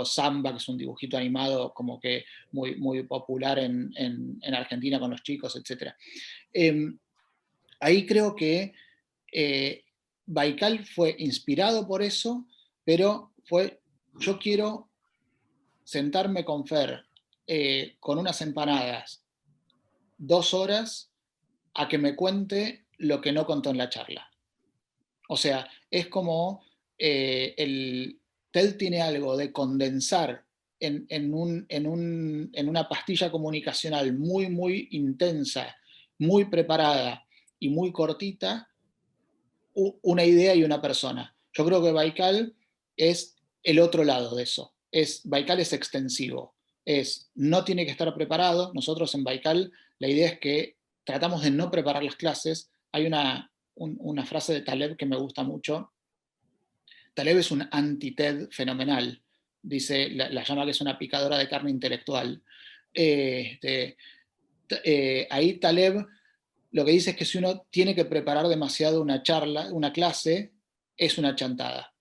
Samba, que es un dibujito animado como que muy, muy popular en Argentina con los chicos, etc. Ahí creo que Baikal fue inspirado por eso, pero yo quiero sentarme con Fer con unas empanadas 2 horas a que me cuente lo que no contó en la charla. O sea, es como el TED tiene algo de condensar en una pastilla comunicacional muy, muy intensa, muy preparada y muy cortita, una idea y una persona. Yo creo que Baikal es el otro lado de eso. Baikal es extensivo. No tiene que estar preparado. Nosotros en Baikal la idea es que tratamos de no preparar las clases. Hay una frase de Taleb que me gusta mucho. Taleb es un anti-TED fenomenal. Dice, la llama que es una picadora de carne intelectual. Ahí Taleb lo que dice es que si uno tiene que preparar demasiado una charla, una clase, es una chantada.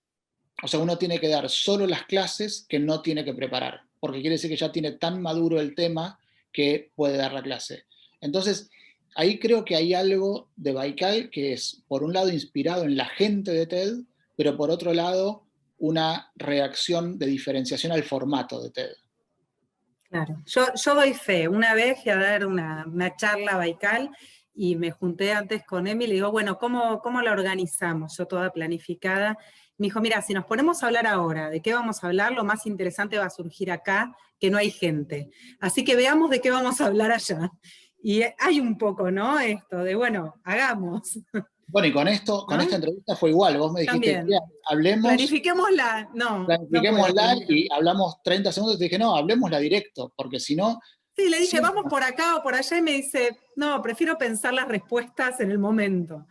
O sea, uno tiene que dar solo las clases que no tiene que preparar, porque quiere decir que ya tiene tan maduro el tema que puede dar la clase. Entonces, ahí creo que hay algo de Baikal que es, por un lado, inspirado en la gente de TED, pero por otro lado, una reacción de diferenciación al formato de TED. Claro, yo doy fe. Una vez fui a dar una charla a Baikal y me junté antes con Emi y le digo, bueno, ¿cómo la organizamos? Yo toda planificada. Me dijo, mira, si nos ponemos a hablar ahora, ¿de qué vamos a hablar? Lo más interesante va a surgir acá, que no hay gente. Así que veamos de qué vamos a hablar allá. Y hay un poco, ¿no? Esto de, bueno, hagamos. Bueno, y con esto, con esta ¿No? entrevista fue igual. Vos me dijiste, También. hablemos, Planifiquémosla. No puedo planifiquémosla, planificar. y hablamos 30 segundos y te dije, no, hablemosla directo, porque si no, Sí, le dije, siempre, vamos por acá o por allá, y me dice, no, prefiero pensar las respuestas en el momento.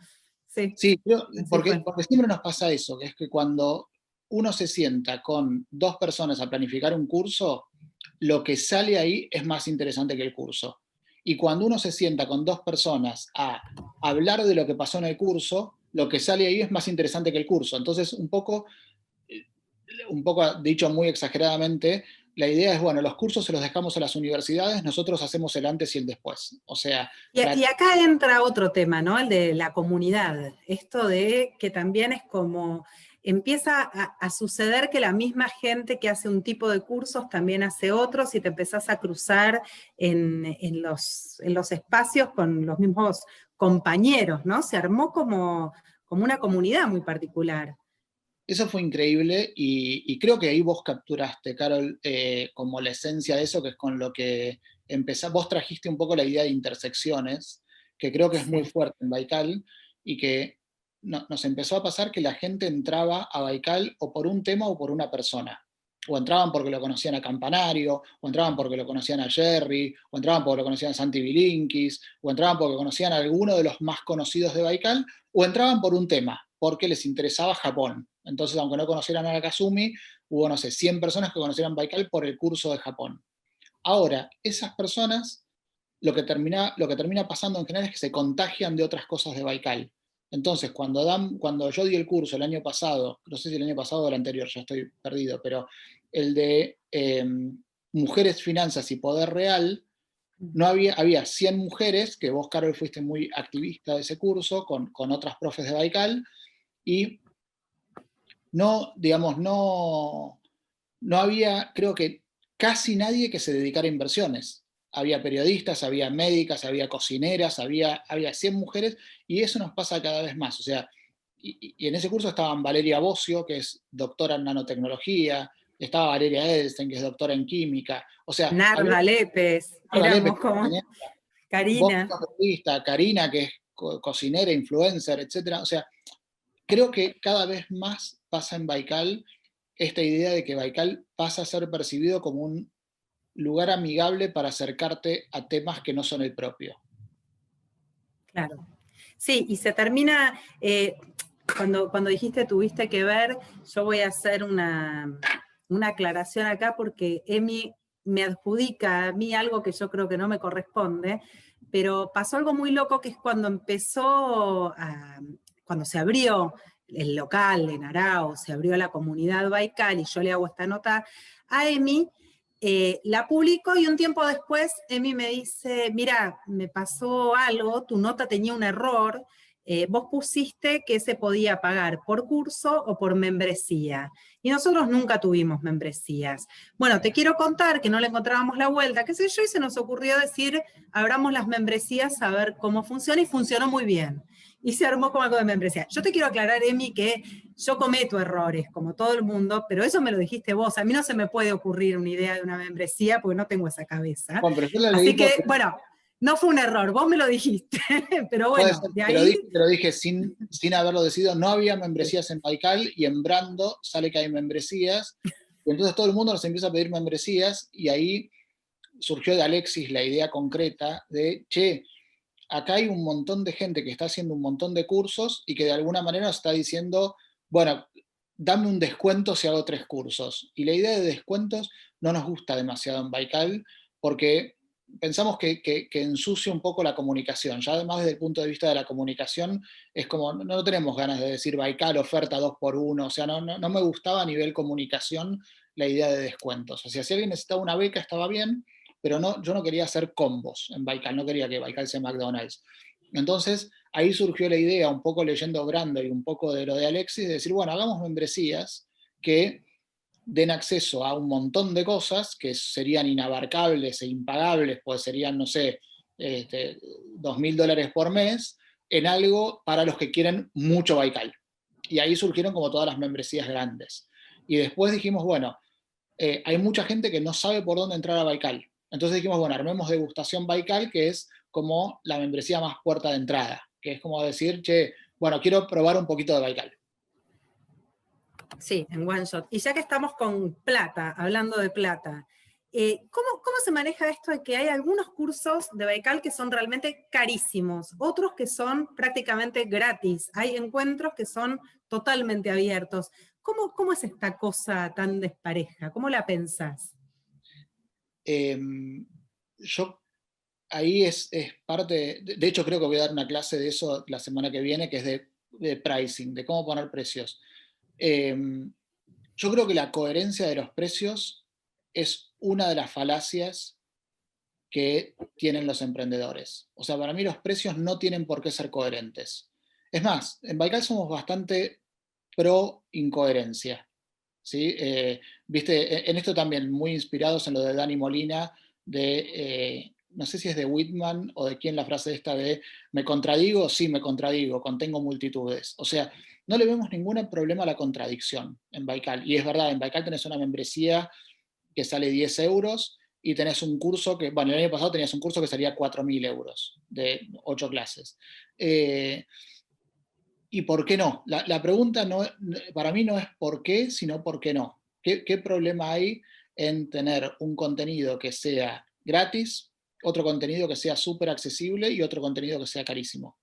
Sí, sí, así porque fue. siempre nos pasa eso, que es que cuando uno se sienta con 2 personas a planificar un curso, lo que sale ahí es más interesante que el curso. Y cuando uno se sienta con 2 personas a hablar de lo que pasó en el curso, lo que sale ahí es más interesante que el curso. Entonces, un poco dicho muy exageradamente, la idea es, bueno, los cursos se los dejamos a las universidades, nosotros hacemos el antes y el después. O sea, Y acá entra otro tema, ¿no? El de la comunidad. Esto de que también es como, empieza a suceder que la misma gente que hace un tipo de cursos también hace otros y te empezás a cruzar en los espacios con los mismos compañeros, ¿no? Se armó como una comunidad muy particular. eso fue increíble y creo que ahí vos capturaste, Carol, como la esencia de eso, que es con lo que vos trajiste un poco la idea de intersecciones, que creo que es muy Sí. fuerte en Baikal, y que nos empezó a pasar que la gente entraba a Baikal o por un tema o por una persona. O entraban porque lo conocían a Campanario, o entraban porque lo conocían a Jerry, o entraban porque lo conocían a Santi Bilinkis, o entraban porque conocían a alguno de los más conocidos de Baikal, o entraban por un tema, porque les interesaba Japón. Entonces, aunque no conocieran a Nakazumi, hubo, no sé, 100 personas que conocieran Baikal por el curso de Japón. Ahora, esas personas, lo que termina pasando en general es que se contagian de otras cosas de Baikal. Entonces, cuando yo di el curso el año pasado, no sé si el año pasado o el anterior, ya estoy perdido, pero el de Mujeres, Finanzas y Poder Real, no había 100 mujeres, que vos, Carol, fuiste muy activista de ese curso, con otras profes de Baikal, y no, digamos, no había, creo que casi nadie que se dedicara a inversiones. Había periodistas, había médicas, había cocineras, había 100 mujeres, y eso nos pasa cada vez más. O sea, y en ese curso estaban Valeria Bocio, que es doctora en nanotecnología, estaba Valeria Edelstein, que es doctora en química. O sea, había Narda Lépez, Narda Lépez, éramos como vos que Karina. sos periodista, Karina, que es cocinera, influencer, etcétera. O sea, creo que cada vez más pasa en Baikal esta idea de que Baikal pasa a ser percibido como un lugar amigable para acercarte a temas que no son el propio. Claro. Sí, y se termina, cuando dijiste tuviste que ver, yo voy a hacer una aclaración acá porque Emi me adjudica a mí algo que yo creo que no me corresponde, pero pasó algo muy loco que es cuando se abrió el local en Arao, se abrió la comunidad Baikal y yo le hago esta nota a Emi. La publico y un tiempo después Emi me dice, mira, me pasó algo, tu nota tenía un error, vos pusiste que se podía pagar por curso o por membresía. Y nosotros nunca tuvimos membresías. Bueno, te quiero contar que no le encontrábamos la vuelta, qué sé yo, y se nos ocurrió decir, abramos las membresías a ver cómo funciona, y funcionó muy bien. Y se armó como algo de membresía. Yo te quiero aclarar, Emi, que yo cometo errores, como todo el mundo, pero eso me lo dijiste vos. A mí no se me puede ocurrir una idea de una membresía porque no tengo esa cabeza. Bueno, pero yo la leí Así porque que, bueno, no fue un error, vos me lo dijiste. Pero puede bueno, ser, de ahí... te lo dije sin haberlo decidido. No había membresías en Baikal, y en Brando sale que hay membresías. Y entonces todo el mundo nos empieza a pedir membresías, y ahí surgió de Alexis la idea concreta de, che, acá hay un montón de gente que está haciendo un montón de cursos y que de alguna manera nos está diciendo, bueno, dame un descuento si hago 3 cursos. Y la idea de descuentos no nos gusta demasiado en Baikal, porque pensamos que ensucia un poco la comunicación. Ya además desde el punto de vista de la comunicación, es como, no tenemos ganas de decir Baikal oferta 2x1, o sea, no me gustaba a nivel comunicación la idea de descuentos. O sea, si alguien necesitaba una beca estaba bien, pero yo no quería hacer combos en Baikal, no quería que Baikal sea McDonald's. Entonces, ahí surgió la idea, un poco leyendo Brando y un poco de lo de Alexis, de decir, bueno, hagamos membresías que den acceso a un montón de cosas que serían inabarcables e impagables, pues serían, no sé, $2.000 por mes, en algo para los que quieren mucho Baikal. Y ahí surgieron como todas las membresías grandes. Y después dijimos, bueno, hay mucha gente que no sabe por dónde entrar a Baikal. Entonces dijimos, bueno, armemos degustación Baikal, que es como la membresía más puerta de entrada, que es como decir, che, bueno, quiero probar un poquito de Baikal. Sí, en One Shot. Y ya que estamos con plata, hablando de plata, ¿cómo se maneja esto de que hay algunos cursos de Baikal que son realmente carísimos, otros que son prácticamente gratis? Hay encuentros que son totalmente abiertos. ¿Cómo es esta cosa tan despareja? ¿Cómo la pensás? Yo ahí es parte, de hecho creo que voy a dar una clase de eso la semana que viene, que es de pricing, de cómo poner precios. Yo creo que la coherencia de los precios es una de las falacias que tienen los emprendedores. O sea, para mí los precios no tienen por qué ser coherentes. Es más, en Baikal somos bastante pro incoherencia. ¿Sí? Viste, en esto también muy inspirados en lo de Dani Molina, no sé si es de Whitman o de quién la frase esta de ¿me contradigo? Sí, me contradigo, contengo multitudes. O sea, no le vemos ningún problema a la contradicción en Baikal. Y es verdad, en Baikal tenés una membresía que sale 10 euros y tenés un curso que, bueno, el año pasado tenías un curso que salía 4.000 euros de 8 clases. ¿Y por qué no? La pregunta no, para mí no es por qué, sino por qué no. ¿Qué problema hay en tener un contenido que sea gratis, otro contenido que sea súper accesible y otro contenido que sea carísimo?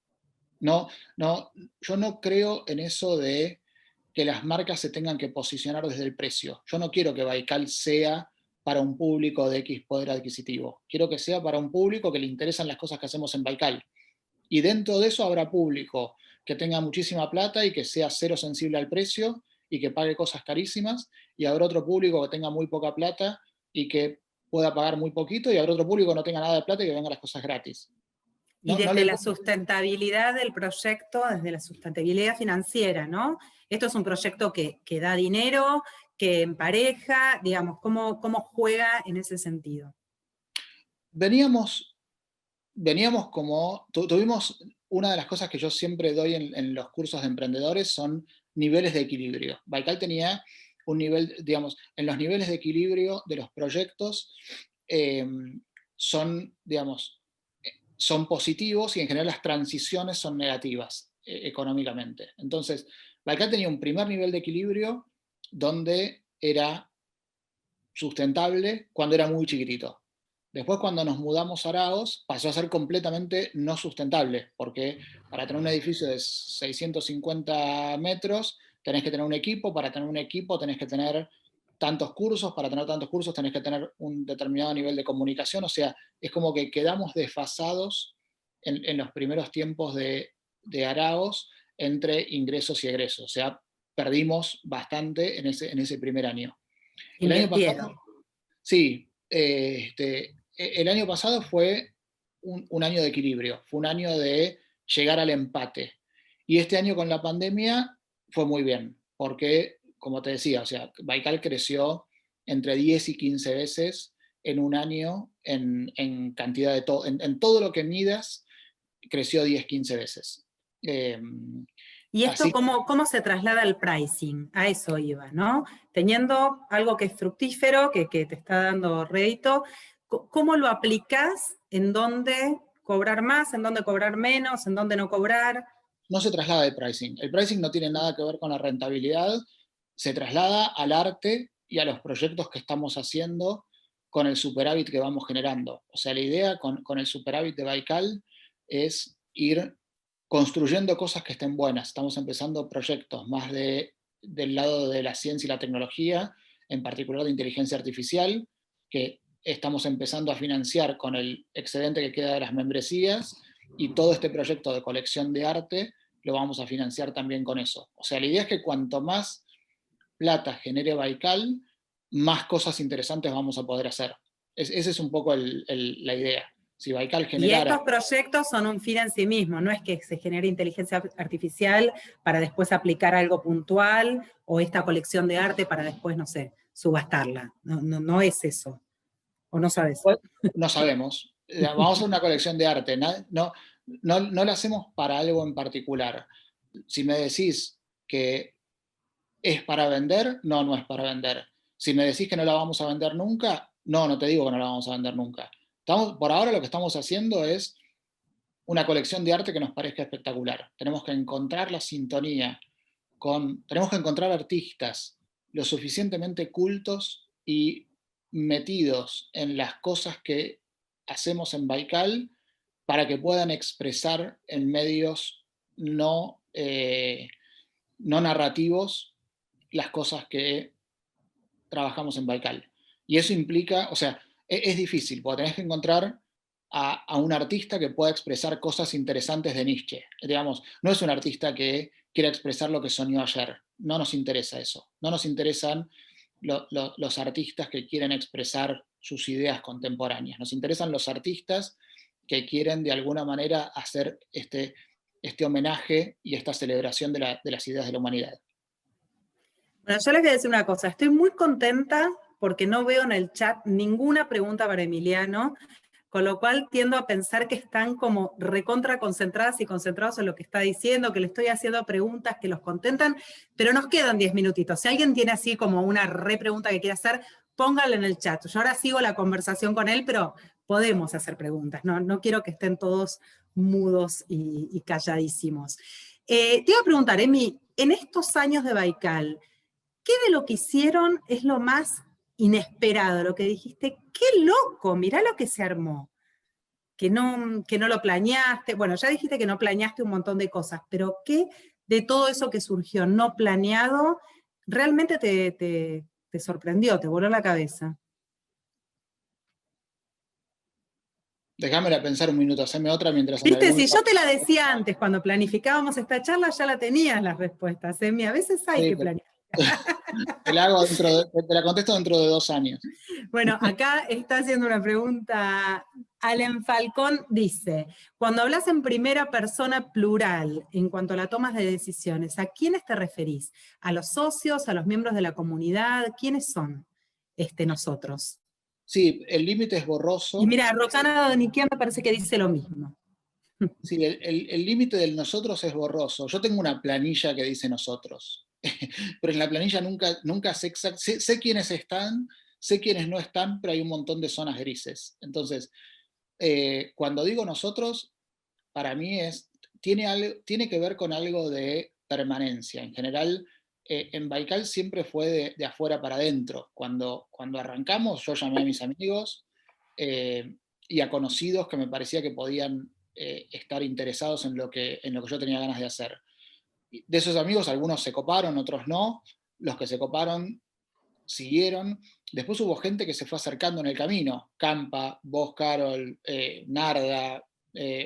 No, no, yo no creo en eso de que las marcas se tengan que posicionar desde el precio. Yo no quiero que Baikal sea para un público de X poder adquisitivo. Quiero que sea para un público que le interesan las cosas que hacemos en Baikal. Y dentro de eso habrá público que tenga muchísima plata y que sea cero sensible al precio y que pague cosas carísimas, y habrá otro público que tenga muy poca plata y que pueda pagar muy poquito, y habrá otro público que no tenga nada de plata y que venga las cosas gratis. Y No, no desde le... la sustentabilidad del proyecto, desde la sustentabilidad financiera, ¿no? Esto es un proyecto que da dinero, que empareja, digamos, ¿cómo juega en ese sentido? Veníamos como, tuvimos, una de las cosas que yo siempre doy en los cursos de emprendedores son niveles de equilibrio. Baikal tenía un nivel, digamos, en los niveles de equilibrio de los proyectos eh, son, digamos, son positivos y en general las transiciones son negativas económicamente. Entonces, Baikal tenía un primer nivel de equilibrio donde era sustentable cuando era muy chiquitito. Después, cuando nos mudamos a Araos, pasó a ser completamente no sustentable, porque para tener un edificio de 650 metros tenés que tener un equipo, para tener un equipo tenés que tener tantos cursos, para tener tantos cursos tenés que tener un determinado nivel de comunicación, o sea, es como que quedamos desfasados en los primeros tiempos de Araos entre ingresos y egresos, o sea, perdimos bastante en ese primer año. El año Invirtieron. pasado, sí, el año pasado fue un año de equilibrio, fue un año de llegar al empate. Y este año con la pandemia fue muy bien, porque, como te decía, o sea, Baikal creció entre 10 y 15 veces en un año en cantidad de todo, en todo lo que midas, creció 10, 15 veces. Eh, ¿Y esto así cómo se traslada al pricing? A eso iba, ¿no? Teniendo algo que es fructífero, que te está dando rédito, ¿cómo lo aplicás? ¿En dónde cobrar más? ¿En dónde cobrar menos? ¿En dónde no cobrar? no se traslada de pricing. El pricing no tiene nada que ver con la rentabilidad, se traslada al arte y a los proyectos que estamos haciendo con el superávit que vamos generando. O sea, la idea con el superávit de Baikal es ir construyendo cosas que estén buenas. Estamos empezando proyectos más del lado de la ciencia y la tecnología, en particular de inteligencia artificial, que estamos empezando a financiar con el excedente que queda de las membresías, y todo este proyecto de colección de arte lo vamos a financiar también con eso. O sea, la idea es que cuanto más plata genere Baikal, más cosas interesantes vamos a poder hacer. Esa es un poco la idea. Si Baikal Y generara... estos proyectos son un fin en sí mismo, no es que se genere inteligencia artificial para después aplicar algo puntual o esta colección de arte para después, no sé, subastarla. No es eso. ¿O no sabes? No sabemos. Vamos a hacer una colección de arte. No la hacemos para algo en particular. Si me decís que es para vender, no es para vender. Si me decís que no la vamos a vender nunca, no te digo que no la vamos a vender nunca. Por ahora lo que estamos haciendo es una colección de arte que nos parezca espectacular. Tenemos que encontrar la sintonía tenemos que encontrar artistas lo suficientemente cultos y metidos en las cosas que hacemos en Baikal para que puedan expresar en medios no narrativos las cosas que trabajamos en Baikal. Y eso implica, o sea, es difícil, porque tenés que encontrar a un artista que pueda expresar cosas interesantes de Nietzsche. Digamos, no es un artista que quiera expresar lo que soñó ayer. No nos interesa eso. No nos interesan los artistas que quieren expresar sus ideas contemporáneas. Nos interesan los artistas que quieren de alguna manera hacer este homenaje y esta celebración de las ideas de la humanidad. Bueno, yo les voy a decir una cosa, estoy muy contenta porque no veo en el chat ninguna pregunta para Emiliano, con lo cual tiendo a pensar que están como recontra concentradas y concentrados en lo que está diciendo, que le estoy haciendo preguntas que los contentan, pero nos quedan 10 minutitos. Si alguien tiene así como una repregunta que quiere hacer, póngala en el chat. Yo ahora sigo la conversación con él, pero podemos hacer preguntas, no quiero que estén todos mudos y calladísimos. Te iba a preguntar, Emi, en estos años de Baikal, ¿qué de lo que hicieron es lo más inesperado? Lo que dijiste, qué loco, mirá lo que se armó. Que no lo planeaste. Bueno, ya dijiste que no planeaste un montón de cosas, pero ¿qué de todo eso que surgió no planeado realmente te sorprendió, te voló la cabeza? Déjamela pensar un minuto, haceme otra mientras en Viste, algún si lugar. yo te la decía antes, cuando planificábamos esta charla, ya la tenías las respuestas, Emi. A veces hay Sí, que planear. te la contesto dentro de 2 años. Bueno, acá está haciendo una pregunta. Allen Falcón dice, cuando hablas en primera persona plural en cuanto a la toma de decisiones, ¿a quiénes te referís? ¿A los socios, a los miembros de la comunidad? ¿Quiénes son nosotros? Sí, el límite es Y borroso. mira, Roxana Doniquian me parece que dice lo mismo. Sí, el límite del nosotros es borroso. Yo tengo una planilla que dice nosotros, pero en la planilla nunca sé sé quiénes están, sé quiénes no están, pero hay un montón de zonas grises. Entonces, cuando digo nosotros, para mí tiene que ver con algo de permanencia. En general, en Baikal siempre fue de afuera para adentro. Cuando arrancamos, yo llamé a mis amigos y a conocidos que me parecía que podían estar interesados en lo que yo tenía ganas de hacer. De esos amigos, algunos se coparon, otros no. Los que se coparon siguieron. Después hubo gente que se fue acercando en el camino. Campa, vos, Carol, Narda,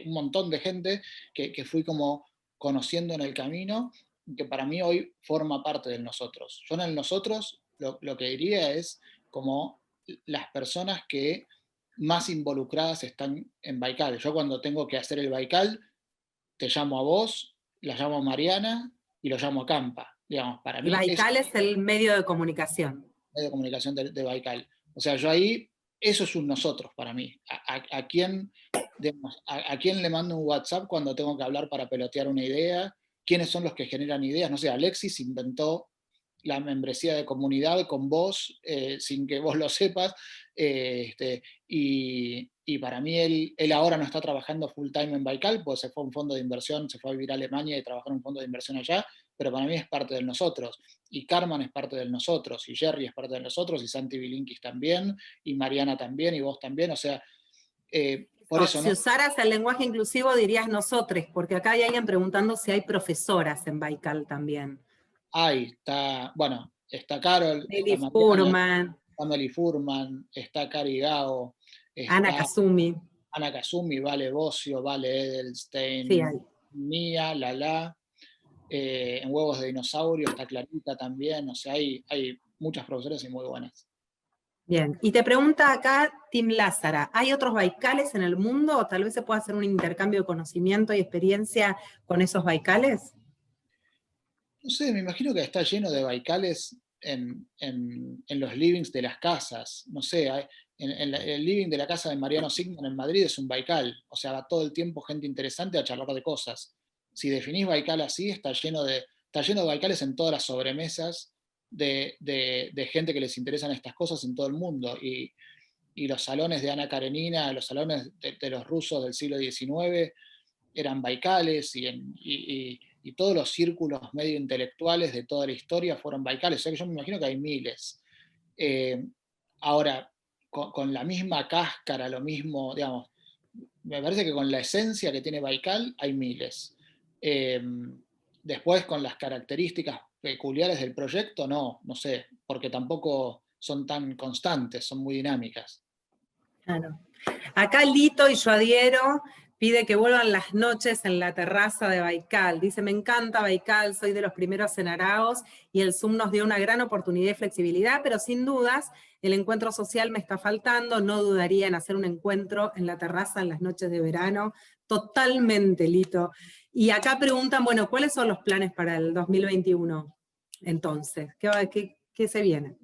un montón de gente que fui como conociendo en el camino, que para mí hoy forma parte del nosotros. Yo en el nosotros lo que diría es como las personas que más involucradas están en Baikal. Yo cuando tengo que hacer el Baikal, te llamo a vos, la llamo a Mariana y lo llamo a Campa. Digamos, para Y mí es Baikal es el medio de comunicación. de comunicación de Baikal. O sea, yo ahí, eso es un nosotros para mí. ¿A quién, digamos, a quién le mando un WhatsApp cuando tengo que hablar para pelotear una idea? ¿Quiénes son los que generan ideas? No sé, Alexis inventó la membresía de comunidad con vos, sin que vos lo sepas, y para mí él ahora no está trabajando full time en Baikal, pues se fue a un fondo de inversión, se fue a vivir a Alemania y trabajar en un fondo de inversión allá, pero para mí es parte de nosotros, y Carmen es parte de nosotros, y Jerry es parte de nosotros, y Santi Bilinkis también, y Mariana también, y vos también, o sea, por eso, Si ¿no? usaras el lenguaje inclusivo dirías ноsotres, porque acá hay alguien preguntando si hay profesoras en Baikal también. Ahí está, bueno, está Carol, está Lili Mariana, Furman, está Meli Furman, está Cari Gao, Ana está Kazumi, Ana Kazumi, Vale Bocio, Vale sí hay. Edelstein, Mía, Lala, en Huevos de Dinosaurio está Clarita también, o sea, hay muchas profesoras y muy buenas. Bien, y te pregunta acá Tim Lázara, ¿hay otros Baikales en el mundo o tal vez se pueda hacer un intercambio de conocimiento y experiencia con esos Baikales? No sé, me imagino que está lleno de Baikales en los livings de las casas, no sé, el living de la casa de Mariano Sigman en Madrid es un Baikal, o sea, va todo el tiempo gente interesante a charlar de cosas. Si definís Baikal así, está lleno de Baikales en todas las sobremesas de gente que les interesan estas cosas en todo el mundo. Y los salones de Ana Karenina, los salones de los rusos del siglo XIX eran Baikales y todos los círculos medio intelectuales de toda la historia fueron Baikales. O sea que yo me imagino que hay miles. Eh, Ahora, con la misma cáscara, lo mismo, digamos, me parece que con la esencia que tiene Baikal hay miles. Después, con las características peculiares del proyecto, no sé, porque tampoco son tan constantes, son muy dinámicas. Claro. Acá Lito, y yo adhiero, pide que vuelvan las noches en la terraza de Baikal. Dice, me encanta Baikal, soy de los primeros en Araos, y el Zoom nos dio una gran oportunidad y flexibilidad, pero sin dudas el encuentro social me está faltando, no dudaría en hacer un encuentro en la terraza en las noches de verano. Totalmente, Lito. Y acá preguntan, bueno, ¿cuáles son los planes para el 2021? Entonces, ¿qué se viene?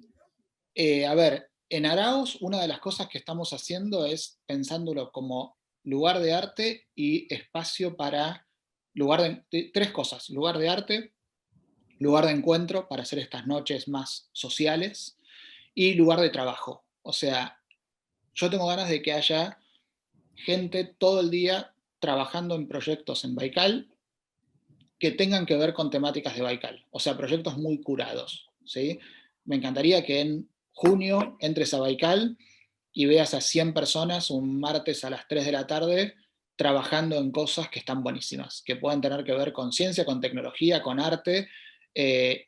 A ver, en Araos una de las cosas que estamos haciendo es pensándolo como lugar de arte y espacio para tres cosas: lugar de arte, lugar de encuentro para hacer estas noches más sociales y lugar de trabajo. O sea, yo tengo ganas de que haya gente todo el día trabajando en proyectos en Baikal que tengan que ver con temáticas de Baikal, o sea, proyectos muy curados, ¿sí? Me encantaría que en junio entres a Baikal y veas a 100 personas un martes a las 3 de la tarde trabajando en cosas que están buenísimas, que puedan tener que ver con ciencia, con tecnología, con arte,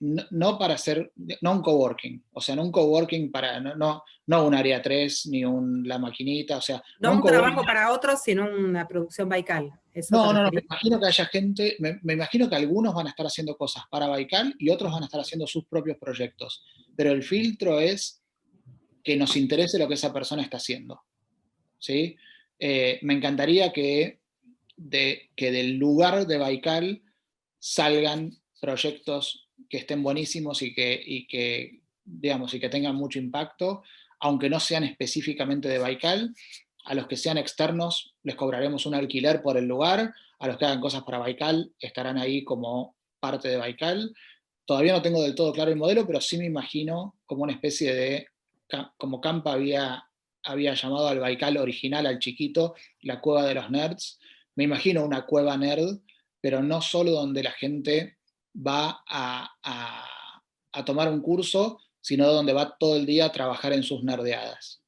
no para hacer, no un coworking, o sea, no un coworking para, no un área 3 ni la maquinita, o sea, No no un un coworking. trabajo para otros, sino una producción Baikal. ¿Eso te No, me referís? imagino que haya gente, me imagino que algunos van a estar haciendo cosas para Baikal y otros van a estar haciendo sus propios proyectos, pero el filtro es que nos interese lo que esa persona está haciendo, ¿sí? Me encantaría que del lugar de Baikal salgan proyectos que estén buenísimos digamos, y que tengan mucho impacto, aunque no sean específicamente de Baikal. A los que sean externos les cobraremos un alquiler por el lugar, a los que hagan cosas para Baikal estarán ahí como parte de Baikal. Todavía no tengo del todo claro el modelo, pero sí me imagino como una especie de, como Campa había llamado al Baikal original, al chiquito, la cueva de los nerds. Me imagino una cueva nerd, pero no solo donde la gente va a tomar un curso, sino donde va todo el día a trabajar en sus nerdeadas.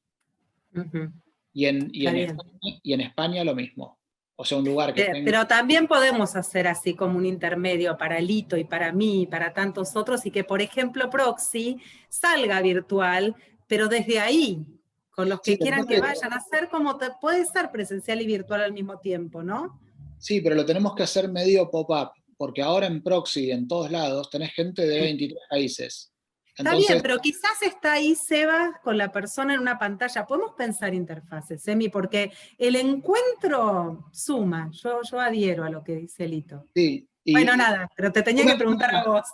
Ujú, Y en, y está en bien. España, y en España lo mismo. O sea, un lugar que tenga... Pero también podemos hacer así como un intermedio para Lito y para mí y para tantos otros, y que, por ejemplo, Proxy salga virtual, pero desde ahí, con los Sí, que quieran que vayan a hacer, como puede ser presencial y virtual al mismo tiempo, ¿no? sí, pero lo tenemos que hacer medio pop-up, porque ahora en Proxy, en todos lados, tenés gente de 23 países. Está bien, Entonces, pero quizás está ahí Seba con la persona en una pantalla. Podemos pensar interfaces, Emi, porque el encuentro suma. Yo adhiero a lo que dice Lito. sí, Bueno, y nada, pero te tenía una, que preguntar a vos.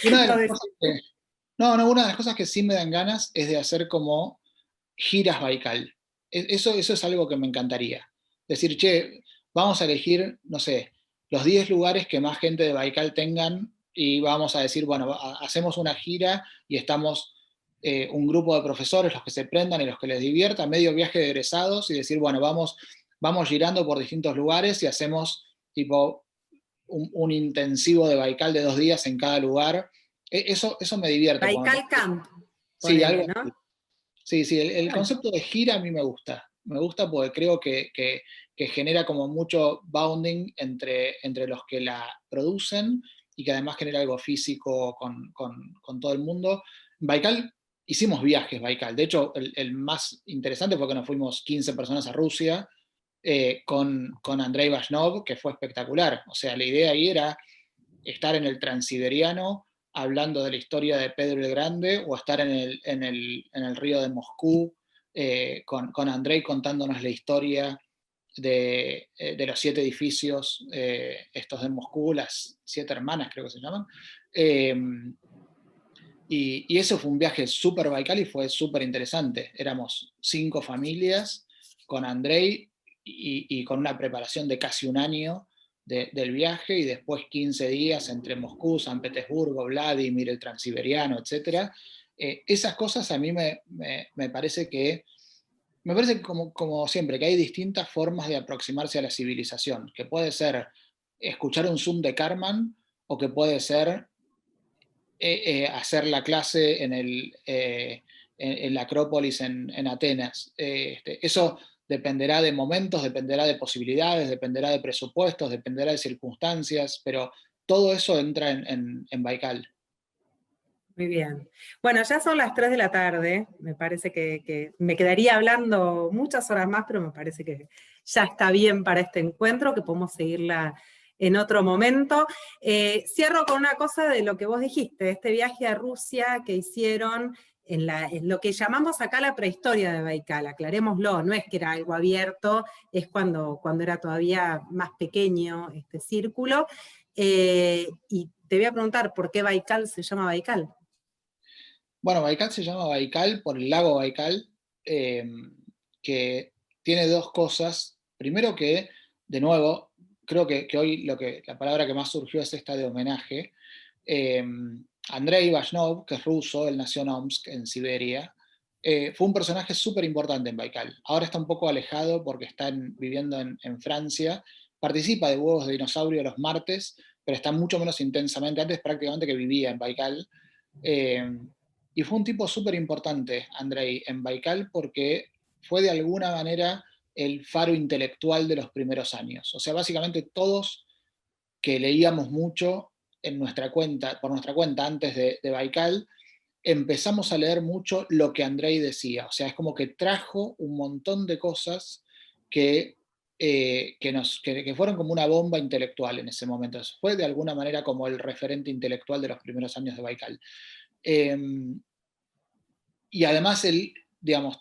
una de Lo las de cosas que, una de las cosas que sí me dan ganas es de hacer como giras Baikal. Eso es algo que me encantaría. Decir, che, vamos a elegir, no sé, los 10 lugares que más gente de Baikal tengan y vamos a decir, bueno, hacemos una gira y estamos un grupo de profesores, los que se prendan y los que les divierta, medio viaje de egresados y decir, bueno, vamos girando por distintos lugares y hacemos tipo un intensivo de Baikal de 2 días en cada lugar. Eso me divierte. Baikal Camp, Sí, ponele, algo ¿no? así. Sí, sí, el Bueno, concepto de gira a mí me gusta. Me gusta porque creo que genera como mucho bounding entre los que la producen y que además genera algo físico con todo el mundo. Baikal, hicimos viajes Baikal. De hecho, el más interesante fue que nos fuimos 15 personas a Rusia con Andrei Vashnov, que fue espectacular. O sea, la idea ahí era estar en el Transiberiano hablando de la historia de Pedro el Grande o estar en el río de Moscú con Andrei contándonos la historia de los 7 edificios, estos de Moscú, las 7 hermanas creo que se llaman. Eh, y eso fue un viaje súper Baikal y fue súper interesante. Éramos 5 familias con Andrei y con una preparación de casi un año del viaje y después 15 días entre Moscú, San Petersburgo, Vladimir, el Transiberiano, etc. Esas cosas a mí me parece que como siempre, que hay distintas formas de aproximarse a la civilización, que puede ser escuchar un Zoom de Karman o que puede ser hacer la clase en la Acrópolis en Atenas. Eso dependerá de momentos, dependerá de posibilidades, dependerá de presupuestos, dependerá de circunstancias, pero todo eso entra en Baikal. Muy bien. Bueno, ya son las 3 de la tarde, me parece que me quedaría hablando muchas horas más, pero me parece que ya está bien para este encuentro, que podemos seguirla en otro momento. Cierro con una cosa de lo que vos dijiste, este viaje a Rusia que hicieron en lo que llamamos acá la prehistoria de Baikal, aclarémoslo, no es que era algo abierto, es cuando era todavía más pequeño este círculo. Y te voy a preguntar, ¿por qué Baikal se llama Baikal? Bueno, Baikal se llama Baikal por el lago Baikal, eh, que tiene dos cosas. Primero que, de nuevo, creo que hoy la palabra que más surgió es esta de homenaje. Eh, Andrei Ivasinov, que es ruso, él nació en Omsk, en Siberia, fue un personaje súper importante en Baikal. Ahora está un poco alejado porque está viviendo en Francia. Participa de huevos de dinosaurio los martes, pero está mucho menos intensamente. Antes prácticamente que vivía en Baikal. Eh, y fue un tipo súper importante, Andrei, en Baikal, porque fue de alguna manera el faro intelectual de los primeros años. O sea, básicamente todos que leíamos mucho en nuestra cuenta, por nuestra cuenta antes de Baikal, empezamos a leer mucho lo que Andrei decía. O sea, es como que trajo un montón de cosas que fueron como una bomba intelectual en ese momento. Fue de alguna manera como el referente intelectual de los primeros años de Baikal. Eh, y además él, digamos,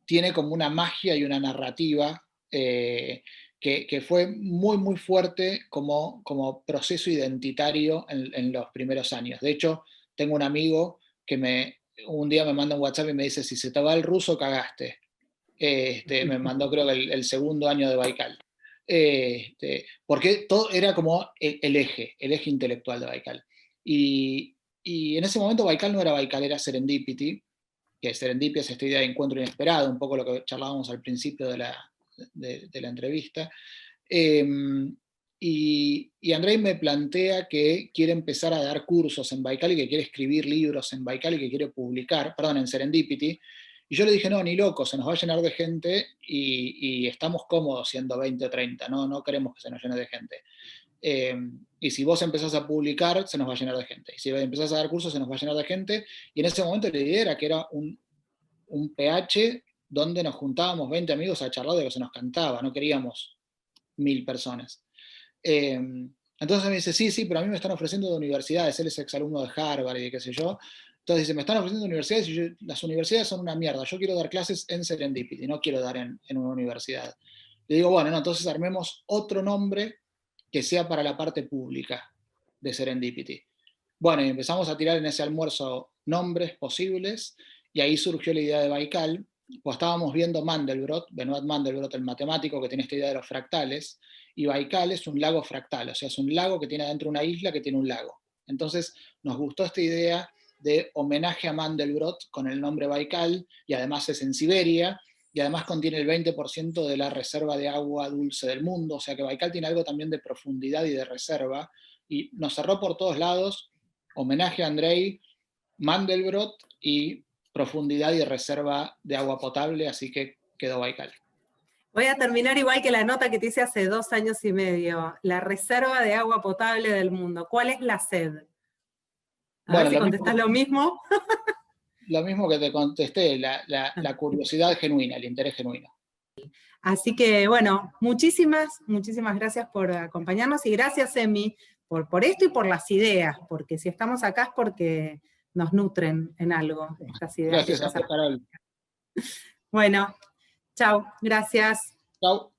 tiene como una magia y una narrativa que fue muy, muy fuerte como proceso identitario en los primeros años. De hecho, tengo un amigo que un día me manda un WhatsApp y me dice, si se te va el ruso, cagaste. Me mandó creo que el segundo año de Baikal. Porque todo era como el eje intelectual de Baikal. Y en ese momento Baikal no era Baikal, era Serendipity, que Serendipia es esta idea de encuentro inesperado, un poco lo que charlábamos al principio de la entrevista. Eh, y Andrei me plantea que quiere empezar a dar cursos en Baikal y que quiere escribir libros en Baikal y que quiere publicar, perdón, en Serendipity. Y yo le dije, no, ni loco, se nos va a llenar de gente y estamos cómodos siendo 20 o 30, no queremos que se nos llene de gente. Y si vos empezás a publicar, se nos va a llenar de gente. Y si empezás a dar cursos, se nos va a llenar de gente. Y en ese momento la idea era que era un PH donde nos juntábamos 20 amigos a charlar de lo que se nos cantaba, no queríamos 1000 personas. Entonces me dice, sí, pero a mí me están ofreciendo de universidades, él es exalumno de Harvard y qué sé yo. Entonces dice, me están ofreciendo universidades y las universidades son una mierda, yo quiero dar clases en Serendipity, no quiero dar en una universidad. Le digo, bueno, no, entonces armemos otro nombre que sea para la parte pública de Serendipity. Bueno, y empezamos a tirar en ese almuerzo nombres posibles, y ahí surgió la idea de Baikal, pues estábamos viendo Mandelbrot, Benoit Mandelbrot, el matemático que tiene esta idea de los fractales, y Baikal es un lago fractal, o sea, es un lago que tiene adentro una isla que tiene un lago. Entonces nos gustó esta idea de homenaje a Mandelbrot con el nombre Baikal, y además es en Siberia, y además contiene el 20% de la reserva de agua dulce del mundo, o sea que Baikal tiene algo también de profundidad y de reserva, y nos cerró por todos lados, homenaje a Andrei, Mandelbrot y profundidad y reserva de agua potable, así que quedó Baikal. Voy a terminar igual que la nota que te hice hace 2 años y medio, la reserva de agua potable del mundo. ¿Cuál es la sed? A ver si contestás lo mismo. Lo mismo que te contesté, la curiosidad genuina, el interés genuino. Así que, bueno, muchísimas gracias por acompañarnos y gracias, Emi, por esto y por las ideas, porque si estamos acá es porque nos nutren en algo estas ideas. Gracias a ti, Carol. Bueno, chao, gracias. Chao.